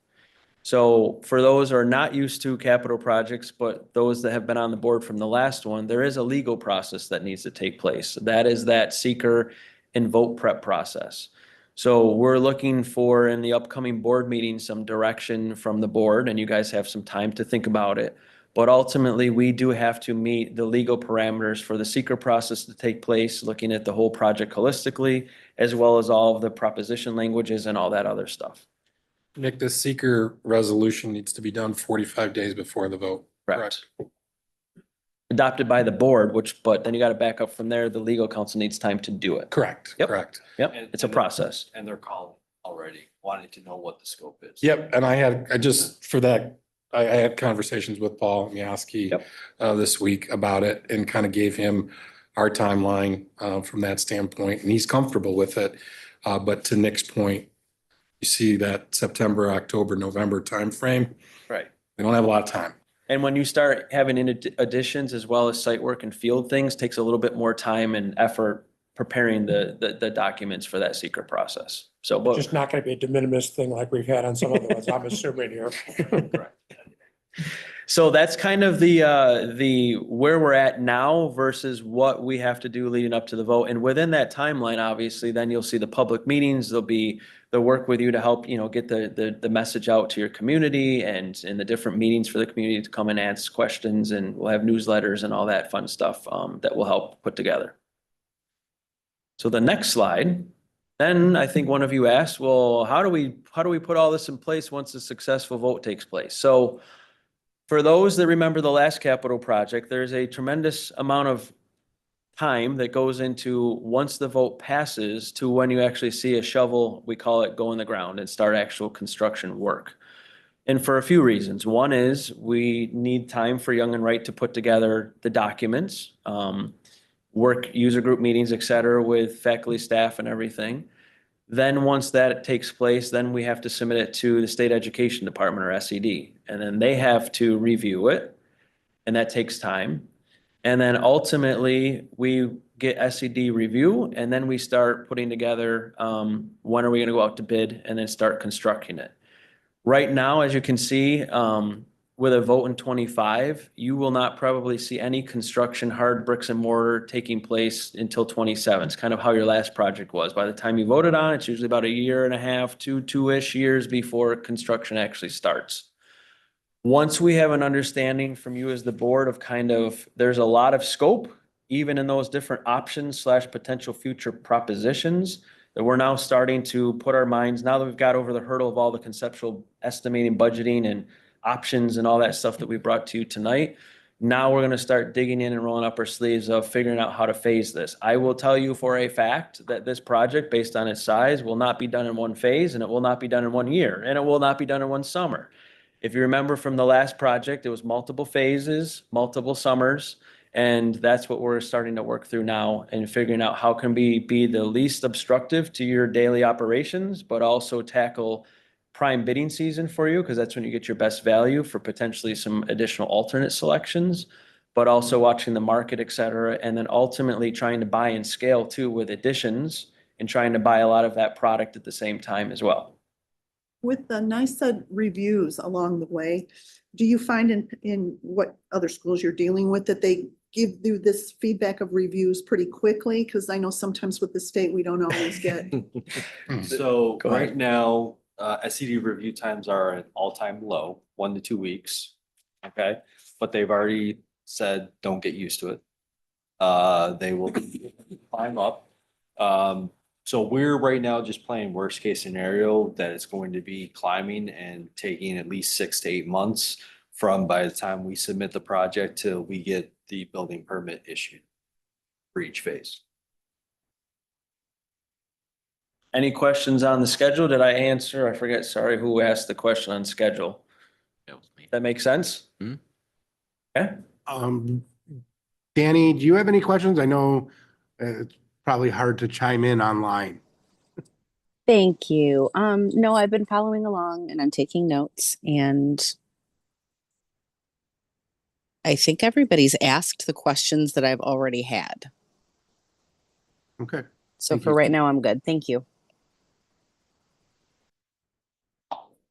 So for those who are not used to capital projects, but those that have been on the board from the last one, there is a legal process that needs to take place. That is that seeker and vote prep process. So we're looking for in the upcoming board meeting, some direction from the board, and you guys have some time to think about it. But ultimately, we do have to meet the legal parameters for the seeker process to take place, looking at the whole project holistically, as well as all of the proposition languages and all that other stuff. Nick, the seeker resolution needs to be done 45 days before the vote. Correct. Adopted by the board, but then you got to back up from there. The legal counsel needs time to do it. Correct, Yep. correct. Yep, it's a process. And they're calling already, wanting to know what the scope is. Yep, and I had conversations with Paul Miaski Yep. This week about it and kind of gave him our timeline from that standpoint, and he's comfortable with it. But to Nick's point, you see that September, October, November timeframe, Right. we don't have a lot of time. And when you start having in additions as well as site work and field things, takes a little bit more time and effort preparing the documents for that seeker process. So, but Just not gonna be a de minimis thing like we've had on some other ones, I'm assuming here. so that's kind of the where we're at now versus what we have to do leading up to the vote. And within that timeline, obviously, then you'll see the public meetings. There'll be the work with you to help, you know, get the message out to your community and in the different meetings for the community to come and ask questions. And we'll have newsletters and all that fun stuff that will help put together. So the next slide, then I think one of you asked, well, how do we put all this in place once a successful vote takes place? So for those that remember the last capital project, there's a tremendous amount of time that goes into once the vote passes to when you actually see a shovel, we call it, go in the ground and start actual construction work. And for a few reasons. One is we need time for Young and Right to put together the documents, work user group meetings, et cetera, with faculty, staff and everything. Then once that takes place, then we have to submit it to the State Education Department or SED. And then they have to review it. And that takes time. And then ultimately we get SED review and then we start putting together, when are we gonna go out to bid and then start constructing it. Right now, as you can see, with a vote in 25, you will not probably see any construction, hard bricks and mortar taking place until 27. It's kind of how your last project was. By the time you voted on it, it's usually about a year and a half, two-ish years before construction actually starts. Once we have an understanding from you as the board of kind of, there's a lot of scope, even in those different options / potential future propositions, that we're now starting to put our minds, now that we've got over the hurdle of all the conceptual estimating, budgeting and options and all that stuff that we brought to you tonight. Now we're going to start digging in and rolling up our sleeves of figuring out how to phase this. I will tell you for a fact that this project, based on its size, will not be done in one phase, and it will not be done in 1 year, and it will not be done in one summer. If you remember from the last project, it was multiple phases, multiple summers, and that's what we're starting to work through now and figuring out how can we be the least obstructive to your daily operations, but also tackle prime bidding season for you, because that's when you get your best value for potentially some additional alternate selections, but also watching the market, et cetera, and then ultimately trying to buy and scale too with additions and trying to buy a lot of that product at the same time as well. With the NYSED reviews along the way, do you find in what other schools you're dealing with that they give you this feedback of reviews pretty quickly? Because I know sometimes with the state, we don't always get. So Go ahead. right now, SED review times are at all-time low, 1 to 2 weeks. Okay, but they've already said, don't get used to it. They will climb up. So we're right now just playing worst case scenario that it's going to be climbing and taking at least 6 to 8 months from by the time we submit the project till we get the building permit issued for each phase. Any questions on the schedule? Did I answer? I forget, sorry, who asked the question on schedule? That was me. That makes sense? Mhm. Okay. Danny, do you have any questions? I know it's probably hard to chime in online. Thank you. No, I've been following along and I'm taking notes, and I think everybody's asked the questions that I've already had. Okay. So Thank for you. right now, I'm good. Thank you.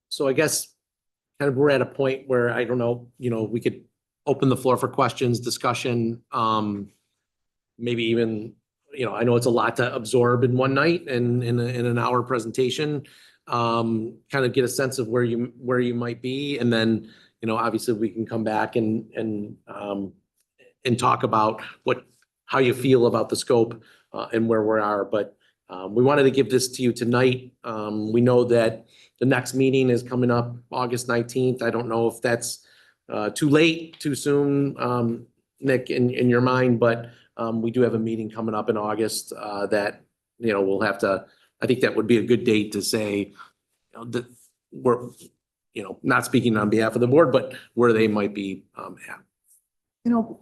So I guess kind of we're at a point where I don't know, we could open the floor for questions, discussion, maybe even, I know it's a lot to absorb in one night and in an hour presentation. Kind of get a sense of where you might be, and then, obviously we can come back and talk about how you feel about the scope and where we are. But we wanted to give this to you tonight. We know that the next meeting is coming up August 19th. I don't know if that's too late, too soon, Nick, in your mind, but we do have a meeting coming up in August that, we'll have to, I think that would be a good date to say that we're, not speaking on behalf of the board, but where they might be at.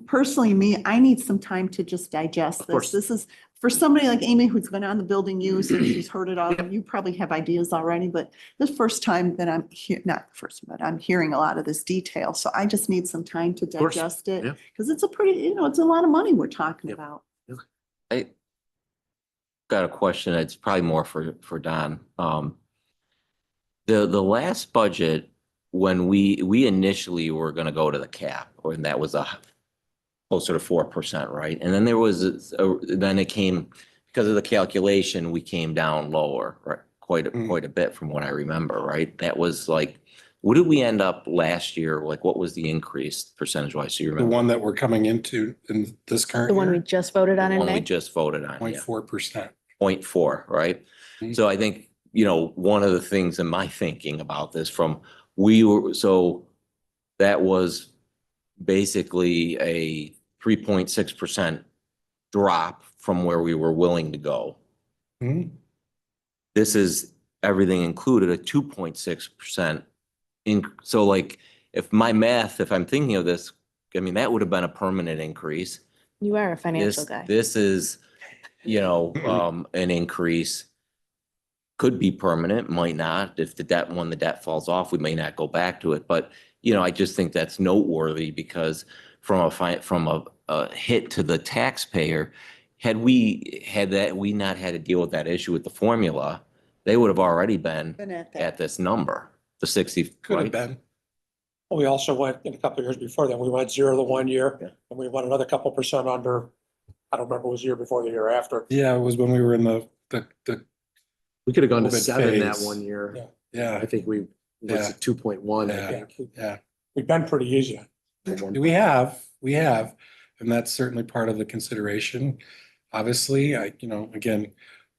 Personally, me, I need some time to just digest Of course. this. This is for somebody like Amy, who's been on the building use and she's heard it all. You probably have ideas already, but the first time that I'm here, not the first, but I'm hearing a lot of this detail. So I just need some time to course. digest it. Yeah. Because it's a pretty, it's a lot of money we're talking Yep. about. I got a question. It's probably more for Don. The last budget, when we initially were gonna go to the cap, or that was closer to 4%, right? And then there was, then it came, because of the calculation, we came down lower, right? Quite a bit from what I remember, right? That was like, what did we end up last year? Like, what was the increase percentage wise? So you The remember? one that we're coming into in this current The one we year, just voted on The in one we May? just voted on, yeah. 0.4%. 0.4, right? Mhm. So I think, one of the things in my thinking about this so that was basically a 3.6% drop from where we were willing to go. Mhm. This is everything included, a 2.6% so like, if I'm thinking of this, I mean, that would have been a permanent increase. You are a financial guy. This is, an increase. Could be permanent, might not. If when the debt falls off, we may not go back to it. But, I just think that's noteworthy because from a hit to the taxpayer, had we not had to deal with that issue with the formula, they would have already been at that. at this number, the 60. Could have right? been. We also went in a couple of years before that, we went 0 the 1 year and we went another couple % under. I don't remember, it was the year before, the year after. Yeah, it was when we were in the We could have gone to COVID 7 that phase. 1 year. Yeah. I yeah, think we was Yeah. at 2.1, I Yeah. think. yeah. We've been pretty easy. We have, and that's certainly part of the consideration. Obviously, again,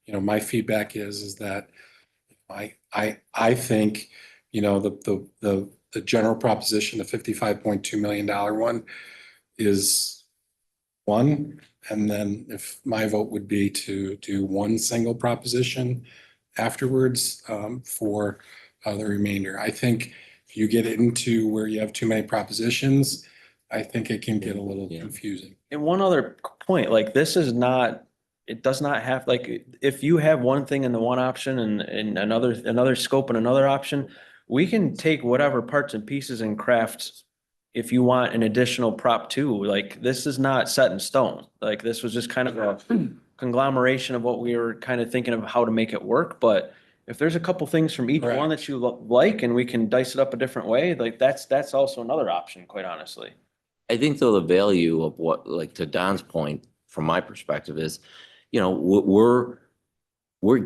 my feedback is that I think, the general proposition, the $55.2 million one is one. And then if my vote would be to do one single proposition afterwards, for the remainder. I think if you get into where you have too many propositions, I think it can get a little Yeah. confusing. And one other point, like this is not, it does not have, like, if you have one thing in the one option and another scope and another option, we can take whatever parts and pieces and craft. If you want an additional prop two, like this is not set in stone. Like this was just kind of a conglomeration of what we were kind of thinking of how to make it work. But if there's a couple things from each one that you like and we can dice it up a different way, like that's also another option, quite honestly. I think though the value of what, like to Don's point, from my perspective is, we're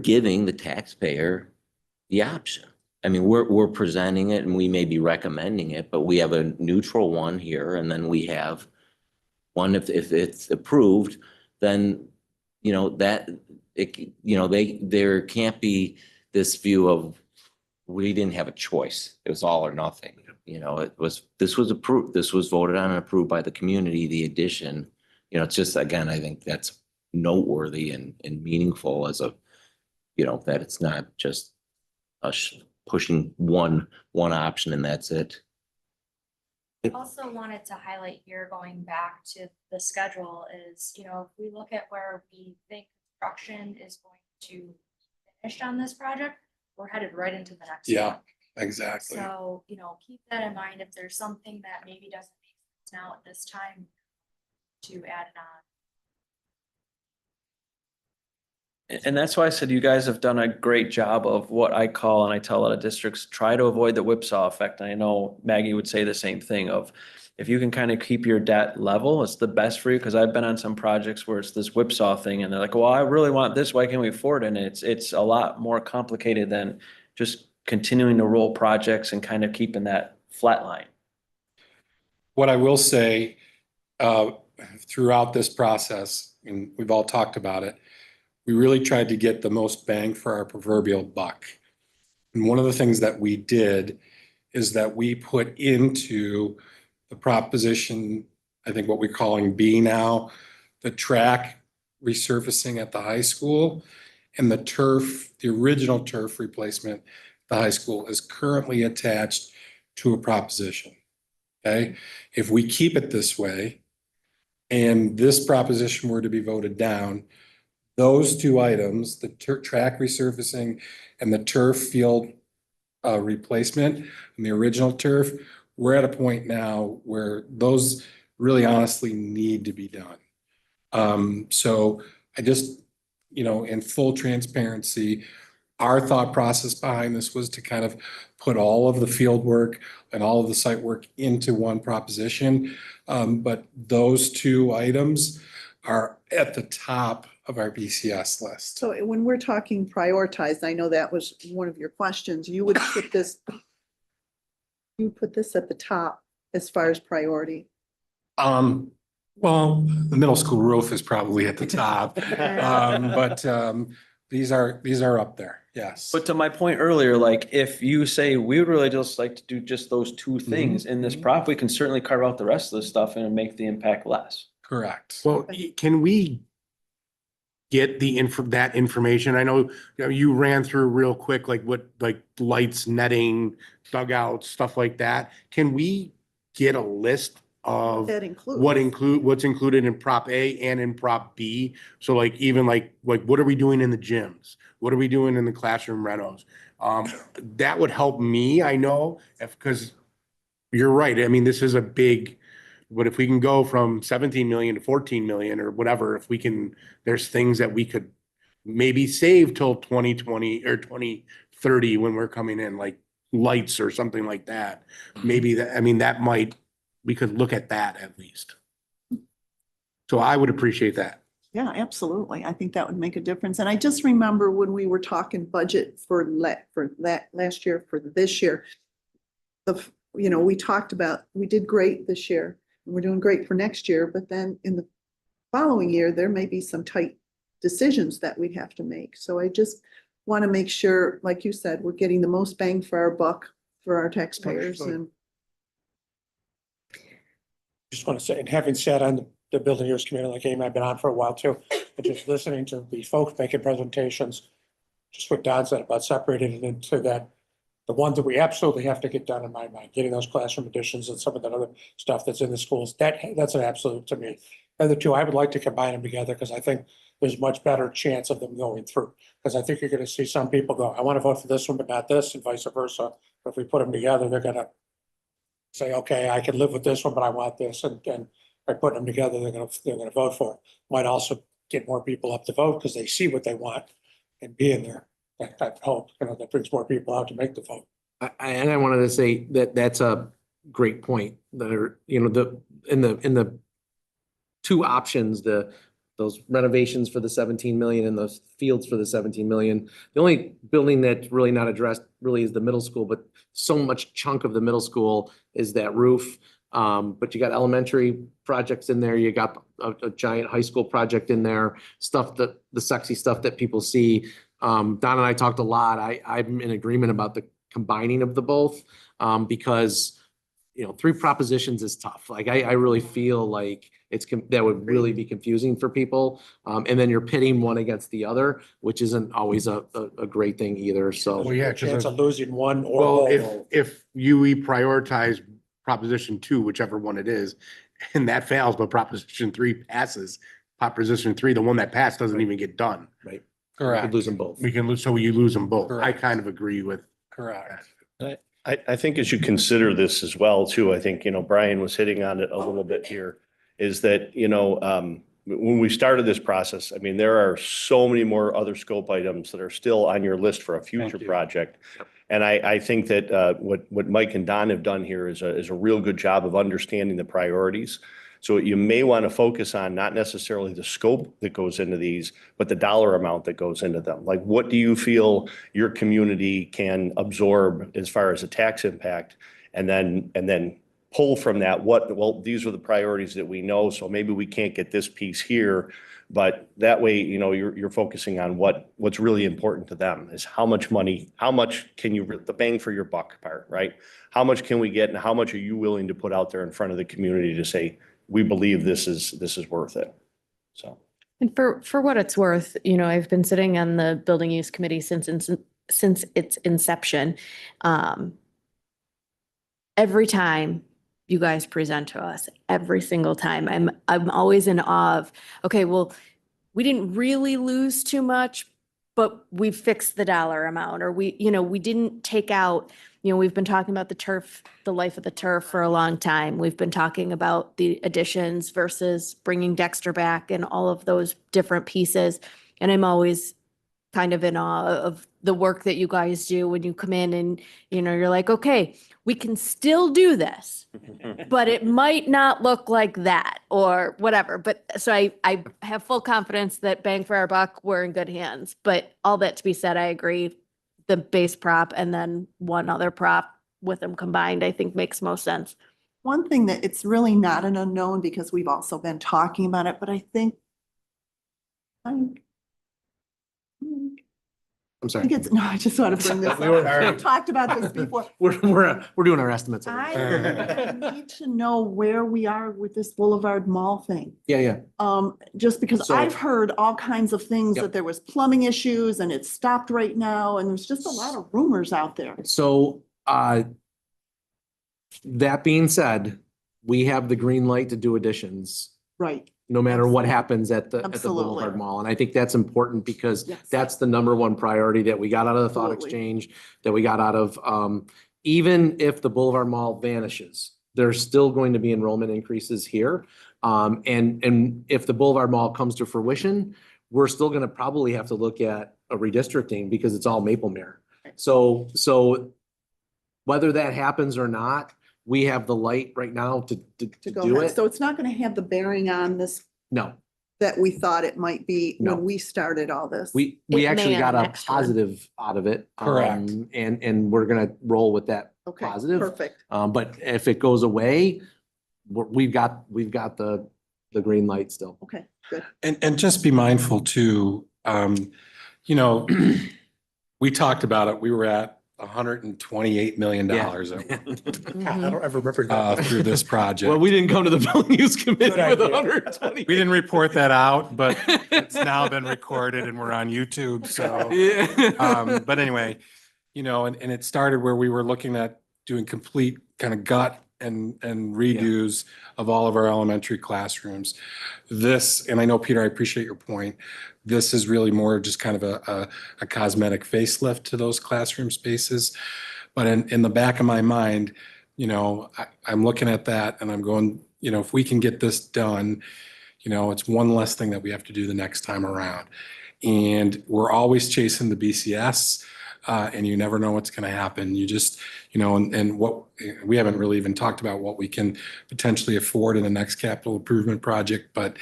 giving the taxpayer the option. I mean, we're presenting it and we may be recommending it, but we have a neutral one here and then we have one, if it's approved, then, there can't be this view of we didn't have a choice. It was all or nothing. This was approved. This was voted on and approved by the community, the addition. It's just, again, I think that's noteworthy and meaningful as you know, that it's not just us pushing one option and that's it. Also wanted to highlight here, going back to the schedule is, you know, if we look at where we think construction is going to finish on this project, we're headed right into the next Yeah, one. exactly. So, you know, keep that in mind. If there's something that maybe doesn't make sense now at this time, to add it on. And that's why I said you guys have done a great job of what I call, and I tell a lot of districts, try to avoid the whipsaw effect. And I know Maggie would say the same thing of, if you can kind of keep your debt level, it's the best for you. Cause I've been on some projects where it's this whipsaw thing and they're like, well, I really want this. Why can't we afford it? And it's a lot more complicated than just continuing to roll projects and kind of keeping that flat line. What I will say, throughout this process, and we've all talked about it, we really tried to get the most bang for our proverbial buck. And one of the things that we did is that we put into the proposition, I think what we're calling B now, the track resurfacing at the high school and the turf, the original turf replacement at the high school is currently attached to a proposition. Okay, if we keep it this way and this proposition were to be voted down, those two items, the track resurfacing and the turf field replacement and the original turf, we're at a point now where those really honestly need to be done. So I just, you know, in full transparency, our thought process behind this was to kind of put all of the field work and all of the site work into one proposition. But those two items are at the top of our BCS list. So when we're talking prioritized, I know that was one of your questions, you would put this, you put this at the top as far as priority. Well, the middle school roof is probably at the top, but these are up there, yes. But to my point earlier, like if you say we would really just like to do just those two things in this prop, we can certainly carve out the rest of the stuff and make the impact less. Correct. Well, can we get that information? I know, you ran through real quick, like what, like lights, netting, dugouts, stuff like that. Can we get a list of That includes. what's included in Prop A and in Prop B? So like, even like what are we doing in the gyms? What are we doing in the classroom renos? That would help me, I know, because you're right. I mean, this is a big, but if we can go from 17 million to 14 million or whatever, if we can, there's things that we could maybe save till 2020 or 2030 when we're coming in, like lights or something like that. Maybe that, I mean, that might, we could look at that at least. So I would appreciate that. Yeah, absolutely. I think that would make a difference. And I just remember when we were talking budget for that last year, for this year, we talked about, we did great this year and we're doing great for next year, but then in the following year, there may be some tight decisions that we'd have to make. So I just want to make sure, like you said, we're getting the most bang for our buck for our taxpayers. And Just want to say, and having sat on the building use committee, like Amy, I've been on for a while too, but just listening to these folks making presentations, just what Don said about separating it into that, the ones that we absolutely have to get done in my mind, getting those classroom additions and some of that other stuff that's in the schools, that's an absolute to me. The other two, I would like to combine them together because I think there's much better chance of them going through. Because I think you're going to see some people go, I want to vote for this one, but not this, and vice versa. But if we put them together, they're going to say, okay, I can live with this one, but I want this. And by putting them together, they're going to vote for it. Might also get more people up to vote because they see what they want and be in there. I hope, that brings more people out to make the vote. And I wanted to say that that's a great point. That are, in the two options, those renovations for the 17 million and those fields for the 17 million. The only building that's really not addressed really is the middle school, but so much chunk of the middle school is that roof. But you got elementary projects in there. You got a giant high school project in there, the sexy stuff that people see. Don and I talked a lot. I'm in agreement about the combining of the both, because three propositions is tough. Like, I really feel like that would really be confusing for people. And then you're pitting one against the other, which isn't always a great thing either. Well, So, yeah, Chance because, of losing one or well, all. if we prioritize Proposition 2, whichever one it is, and that fails, but Proposition 3 passes, Proposition 3, the one that passed doesn't even get done. right. You Correct. could lose them both. We can lose, so you lose them both. I Correct. kind of agree with. Correct. I think as you consider this as well, too, I think, Brian was hitting on it a little bit here, is that, when we started this process, I mean, there are so many more other scope items that are still on your list for a future you. project. And I think that what Mike and Don have done here is a real good job of understanding the priorities. So you may want to focus on not necessarily the scope that goes into these, but the dollar amount that goes into them. Like, what do you feel your community can absorb as far as a tax impact? And then pull from that, well, these are the priorities that we know, so maybe we can't get this piece here. But that way, you're focusing on what's really important to them is how much money, how much can you, the bang for your buck part, right? How much can we get and how much are you willing to put out there in front of the community to say, we believe this is worth it. So. And for what it's worth, I've been sitting on the building use committee since its inception. Every time you guys present to us, every single time, I'm always in awe of, okay, well, we didn't really lose too much, but we fixed the dollar amount, or we didn't take out, we've been talking about the turf, the life of the turf for a long time. We've been talking about the additions versus bringing Dexter back and all of those different pieces. And I'm always kind of in awe of the work that you guys do when you come in and, you're like, okay, we can still do this, but it might not look like that or whatever. But so I have full confidence that bang for our buck, we're in good hands. But all that to be said, I agree. The base prop and then one other prop with them combined, I think makes most sense. One thing that it's really not an unknown because we've also been talking about it, but I think I'm I sorry. think no, I just want to bring this up. We were- We've talked about this before. We're doing our estimates. I need to know where we are with this Boulevard Mall thing. Yeah. Just because So- I've heard all kinds of things Yep. that there was plumbing issues and it's stopped right now, and there's just a lot of rumors out there. So, that being said, we have the green light to do additions, Right. no matter what happens at the Absolutely. Boulevard Mall. And I think that's important because Yes. that's the number one priority that we got out of the thought Absolutely. exchange, that we got out of, even if the Boulevard Mall vanishes, there's still going to be enrollment increases here. And if the Boulevard Mall comes to fruition, we're still gonna probably have to look at a redistricting because it's all Maplemere. So whether that happens or not, we have the light right now to To go do ahead. it. So it's not going to have the bearing on this No, that we thought it might be No. when we started all this. we It actually may on got the a next one. positive out of it. Correct. And we're gonna roll with that Okay, positive. perfect. But if it goes away, we've got the green light still. Okay, good. And just be mindful too, we talked about it. We were at $128 million Yeah. I don't ever remember that. through this project. Well, we didn't come to the building use committee Good with idea. 120. We didn't report that out, but it's now been recorded and we're on YouTube, so. Yeah. But anyway, and it started where we were looking at doing complete kind of gut and redos of all of our elementary classrooms. This, and I know, Peter, I appreciate your point. This is really more just kind of a cosmetic facelift to those classroom spaces. But in the back of my mind, I'm looking at that and I'm going, if we can get this done, it's one less thing that we have to do the next time around. And we're always chasing the BCS. And you never know what's going to happen. You just, and what we haven't really even talked about what we can potentially afford in the next capital improvement project. But,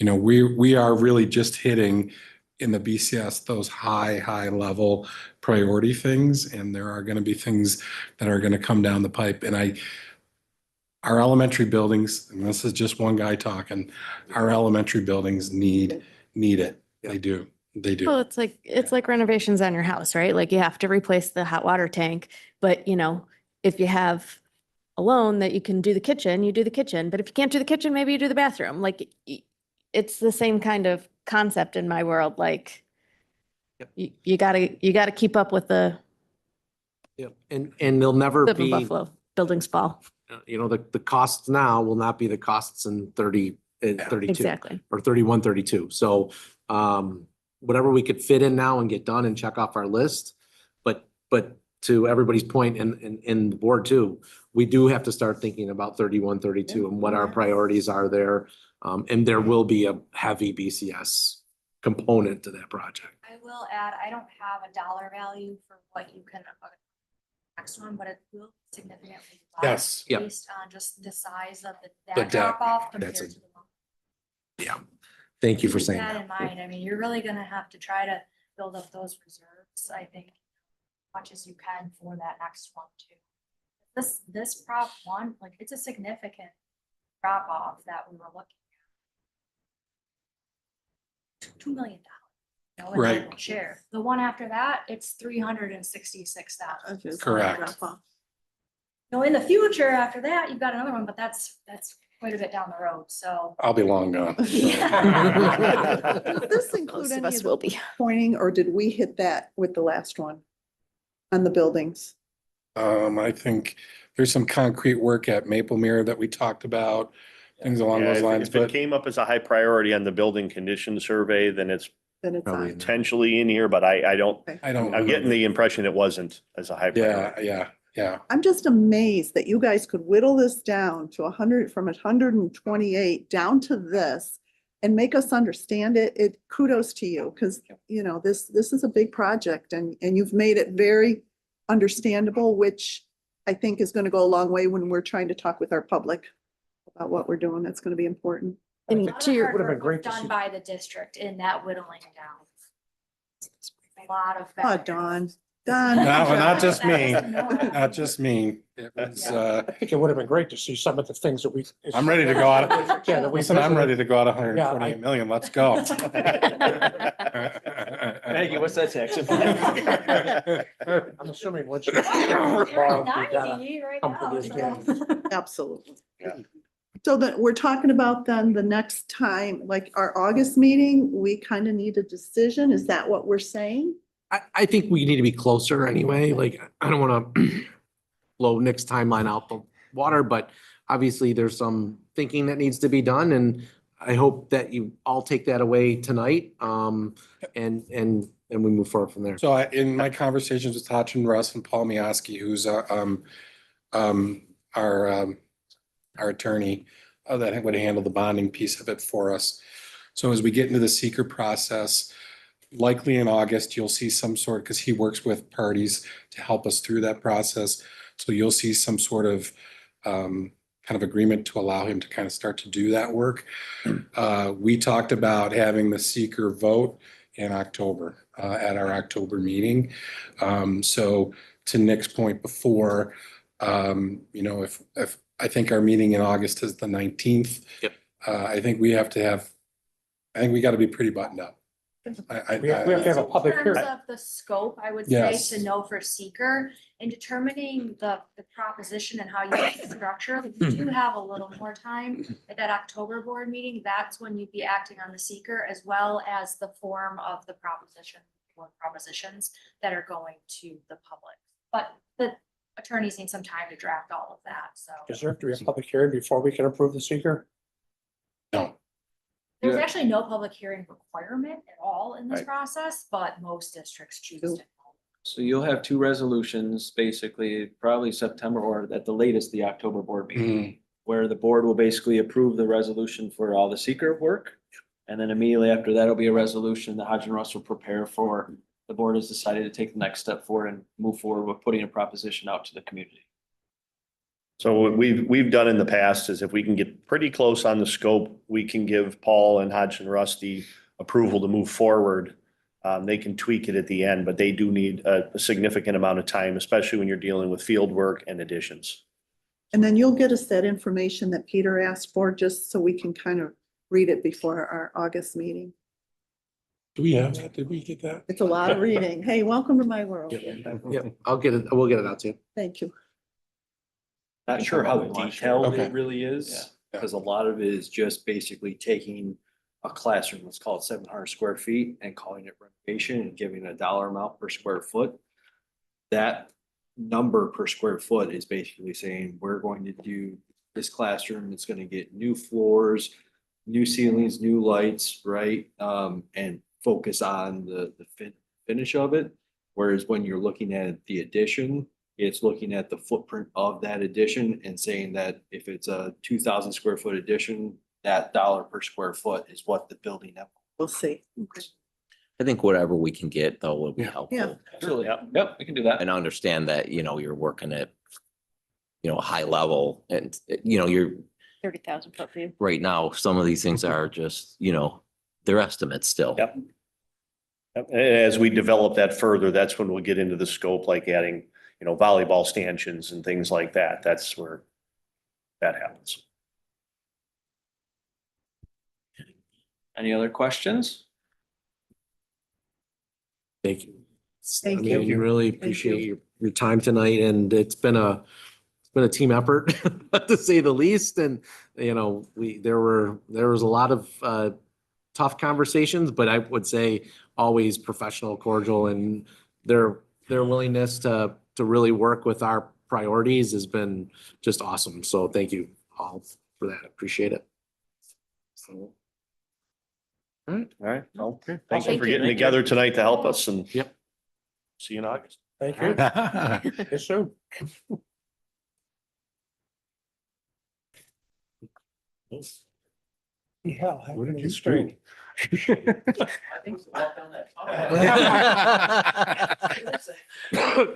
we are really just hitting in the BCS those high level priority things. And there are going to be things that are going to come down the pipe. And our elementary buildings, and this is just one guy talking, our elementary buildings need it. They do. They do. Well, it's like renovations on your house, right? Like you have to replace the hot water tank, but if you have alone that you can do the kitchen, you do the kitchen. But if you can't do the kitchen, maybe you do the bathroom. Like it's the same kind of concept in my world. Like Yep. you gotta keep up with the Yep. And there'll never Live in be, Buffalo, building spall. the costs now will not be the costs in 32 Exactly. or 31, 32. So whatever we could fit in now and get done and check off our list. But to everybody's point and the board too, we do have to start thinking about 31, 32 and what our priorities are there. And there will be a heavy BCS component to that project. I will add, I don't have a dollar value for what you can, next one, but it will significantly less Yes. Yep. based on just the size of The that debt. drop off compared That's to a- the. Yeah. Thank you for Keep saying that that. in mind. I mean, you're really gonna have to try to build up those reserves, I think, much as you can for that next one too. This prop one, like, it's a significant drop off that we were looking at. $2 million. Right. Share. The one after that, it's 366,000. Correct. No, in the future, after that, you've got another one, but that's quite a bit down the road, so. I'll be long gone. Does this include Most of any us of will the be. pointing, or did we hit that with the last one? On the buildings? I think there's some concrete work at Maple Mirror that we talked about, things along Yeah, those lines, if it but came up as a high priority on the building condition survey, then it's Then it's Probably on. in there. potentially in here, but I don't, I don't. I'm getting the impression it wasn't as a high Yeah, priority. yeah. I'm just amazed that you guys could whittle this down to 100, from 128 down to this and make us understand it. Kudos to you, because, this is a big project and you've made it very understandable, which I think is going to go a long way when we're trying to talk with our public about what we're doing. That's going to be important. And A lot to of your, hard Would have been work great to Done see. by the district in that whittling down. A lot of. Oh, factors. Don. Not just That me, doesn't know it. not just me. It was, Yeah. I think it would have been great to see some of the things that we. I'm ready to go out. Yeah, that we Listen, I'm ready visited. to go out 128 million. Let's go. Maggie, what's that tax? I'm assuming once. You're at 90 right come to now, this so. game. Absolutely. Yeah. So that we're talking about then the next time, like our August meeting, we kind of need a decision. Is that what we're saying? I think we need to be closer anyway. Like, I don't want to blow Nick's timeline out the water, but obviously there's some thinking that needs to be done. And I hope that you all take that away tonight. And we move forward from there. So in my conversations with Hotch and Russ and Paul Miyosky, who's our attorney that would handle the bonding piece of it for us. So as we get into the seeker process, likely in August, you'll see some sort, because he works with parties to help us through that process. So you'll see some sort of kind of agreement to allow him to kind of start to do that work. We talked about having the seeker vote in October at our October meeting. So to Nick's point before, if I think our meeting in August is the 19th. Yep. I think we got to be pretty buttoned up. We have to have a public In terms hearing. of the scope, I would say Yes. to know for seeker in determining the proposition and how you structure, we do have a little more time at that October board meeting. That's when you'd be acting on the seeker as well as the form of the proposition or propositions that are going to the public. But the attorneys need some time to draft all of that, so. Do we have a public hearing before we can approve the seeker? No. There's Yeah. actually no public hearing requirement at all in this Right. process, but most districts choose to. So you'll have two resolutions, basically, probably September or at the latest, the October board meeting, where the board will basically approve the resolution for all the seeker work. And then immediately after that, will be a resolution that Hodge and Russ will prepare for. The board has decided to take the next step forward and move forward with putting a proposition out to the community. So what we've done in the past is if we can get pretty close on the scope, we can give Paul and Hodge and Rusty approval to move forward. They can tweak it at the end, but they do need a significant amount of time, especially when you're dealing with field work and additions. And then you'll get us that information that Peter asked for, just so we can kind of read it before our August meeting. Do we have that? Did we get that? It's a lot of reading. Hey, welcome to my world. Yep, we'll get it out to you. Thank you. Not sure how detailed Okay. it really is, because a lot of it is just basically taking a classroom, let's call it 700 square feet, and calling it renovation and giving a dollar amount per square foot. That number per square foot is basically saying, we're going to do this classroom, it's gonna get new floors, new ceilings, new lights, right? And focus on the finish of it. Whereas when you're looking at the addition, it's looking at the footprint of that addition and saying that if it's a 2,000 square foot addition, that dollar per square foot is what the building. We'll see. Okay. I think whatever we can get though will be Yeah. helpful. Yeah. Absolutely. Yep, we can do that. And understand that, you're working at, a high level and, you're 30,000 foot view. right now, some of these things are just, they're estimates still. Yep. Yep. As we develop that further, that's when we'll get into the scope, like adding, volleyball stanchions and things like that. That's where that happens. Any other questions? Thank you. Thank I mean, you. Really appreciate your time tonight, and it's been a team effort, to say the least. And, there was a lot of tough conversations, but I would say always professional, cordial, and their willingness to really work with our priorities has been just awesome. So thank you all for that. Appreciate it. So. All right. All right. Well, thank you Thank for you. getting Thank you. together tonight to help us, and Yep. see you in August. Thank you. Yes, sir. Yeah. What did you scream?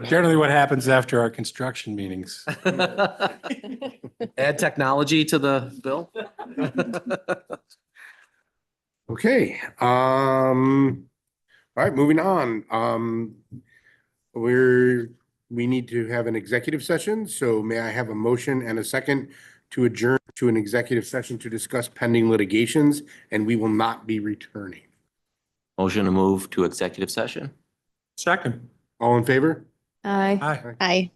Generally what happens after our construction meetings. Add technology to the bill. Okay, all right, moving on. We need to have an executive session, so may I have a motion and a second to adjourn to an executive session to discuss pending litigations, and we will not be returning. Motion to move to executive session? Second. All in favor? Aye. Aye. Aye.